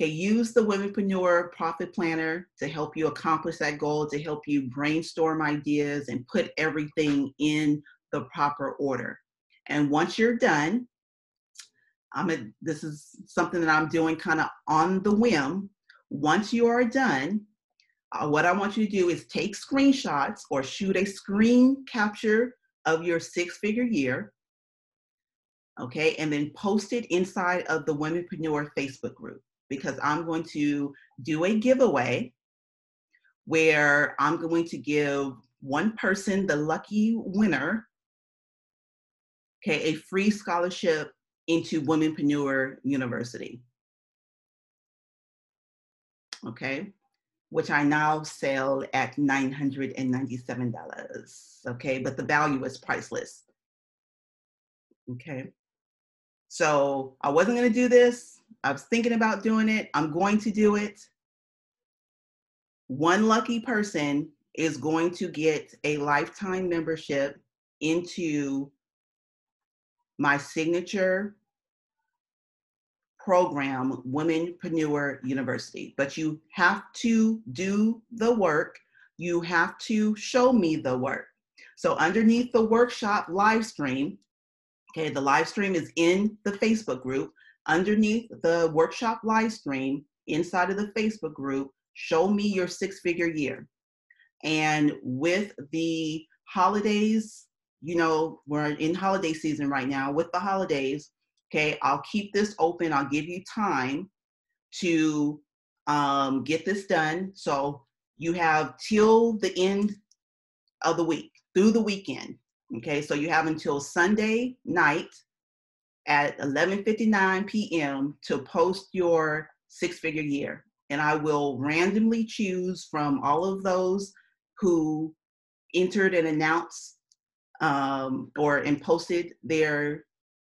Okay, use the Womenpreneur Profit Planner to help you accomplish that goal, to help you brainstorm ideas and put everything in the proper order. And once you're done, this is something that I'm doing kind of on the whim. Once you are done, what I want you to do is take screenshots or shoot a screen capture of your six-figure year, okay, and then post it inside of the Womenpreneur Facebook group, because I'm going to do a giveaway where I'm going to give one person, the lucky winner, okay, a free scholarship into Womenpreneur University, okay, which I now sell at $997, okay, but the value is priceless, okay. So I wasn't gonna do this. I was thinking about doing it. I'm going to do it. One lucky person is going to get a lifetime membership into my signature program, Womenpreneur University. But you have to do the work. You have to show me the work. So underneath the workshop live stream, okay, the live stream is in the Facebook group. Underneath the workshop live stream, inside of the Facebook group, show me your six-figure year. And with the holidays, you know, we're in holiday season right now. With the holidays, okay, I'll keep this open. I'll give you time to get this done. So you have till the end of the week, through the weekend. Okay, so you have until Sunday night at 11:59 p.m. to post your six-figure year. And I will randomly choose from all of those who entered and announced and posted their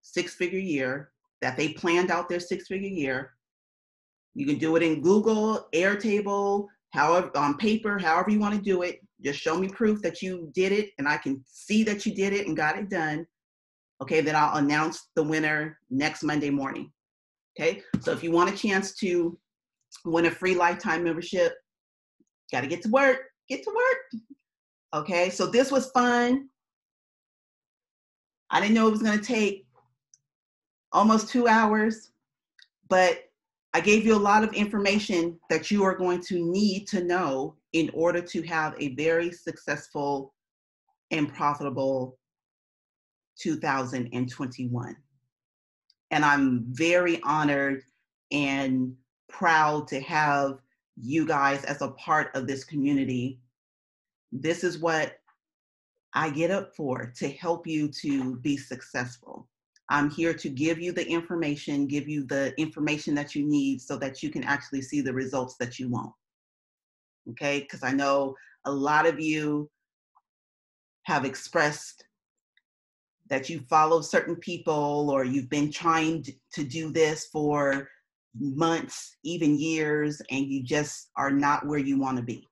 six-figure year, that they planned out their six-figure year. You can do it in Google, Airtable, however, on paper, however you want to do it. Just show me proof that you did it and I can see that you did it and got it done. Okay, then I'll announce the winner next Monday morning. Okay, so if you want a chance to win a free lifetime membership, got to get to work, get to work. Okay, so this was fun. I didn't know it was going to take almost 2 hours, but I gave you a lot of information that you are going to need to know in order to have a very successful and profitable 2021. And I'm very honored and proud to have you guys as a part of this community. This is what I get up for, to help you to be successful. I'm here to give you the information that you need so that you can actually see the results that you want. Okay, because I know a lot of you have expressed that you follow certain people, or you've been trying to do this for months, even years, and you just are not where you want to be.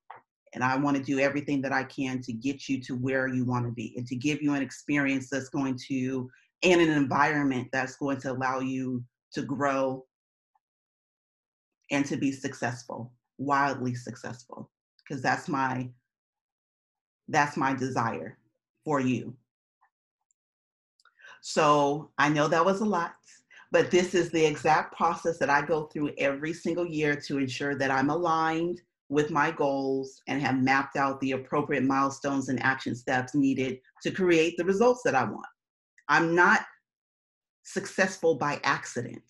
And I want to do everything that I can to get you to where you want to be and to give you an experience that's going to, and an environment that's going to allow you to grow and to be successful, wildly successful, because that's my desire for you. So I know that was a lot, but this is the exact process that I go through every single year to ensure that I'm aligned with my goals and have mapped out the appropriate milestones and action steps needed to create the results that I want. I'm not successful by accident.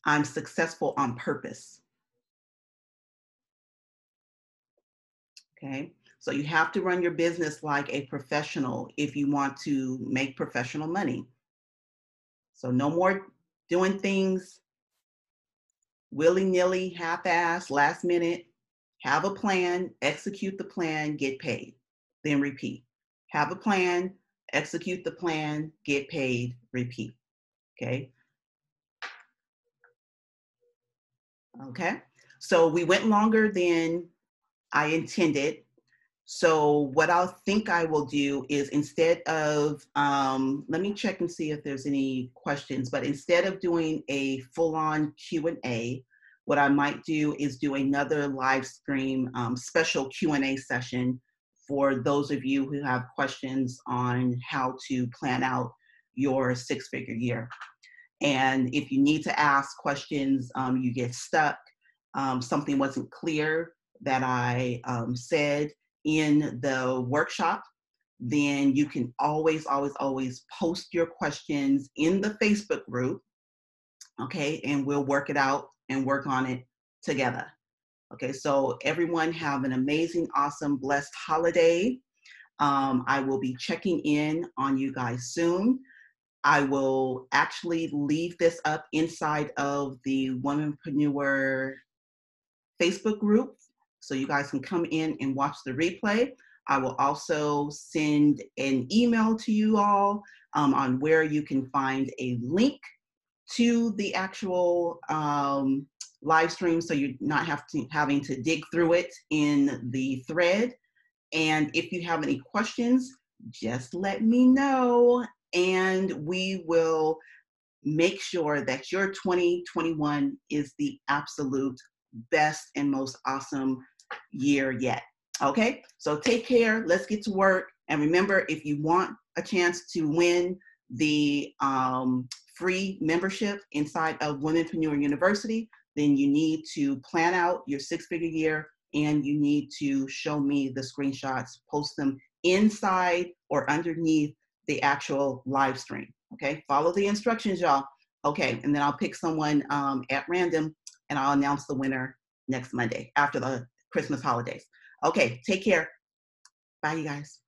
I'm successful on purpose. Okay, so you have to run your business like a professional if you want to make professional money. So no more doing things willy-nilly, half-ass, last minute. Have a plan, execute the plan, get paid. Then repeat. Have a plan, execute the plan, get paid, repeat. Okay. Okay. So we went longer than I intended. So what I think I will do is instead of, let me check and see if there's any questions, but instead of doing a full-on Q&A, what I might do is do another live stream special Q&A session for those of you who have questions on how to plan out your six-figure year. And if you need to ask questions, you get stuck, something wasn't clear that I said in the workshop, then you can always, always, always post your questions in the Facebook group, okay? And we'll work it out and work on it together. Okay, so everyone have an amazing, awesome, blessed holiday. I will be checking in on you guys soon. I will actually leave this up inside of the Womanpreneur Facebook group, so you guys can come in and watch the replay. I will also send an email to you all on where you can find a link to the actual live stream, so you're not having to dig through it in the thread. And if you have any questions, just let me know, and we will make sure that your 2021 is the absolute best and most awesome year yet. Okay, so take care. Let's get to work. And remember, if you want a chance to win the free membership inside of Womenpreneur University, then you need to plan out your six-figure year, and you need to show me the screenshots, post them inside or underneath the actual live stream. Okay, follow the instructions, y'all. Okay, and then I'll pick someone at random, and I'll announce the winner next Monday after the Christmas holidays. Okay, take care. Bye, you guys.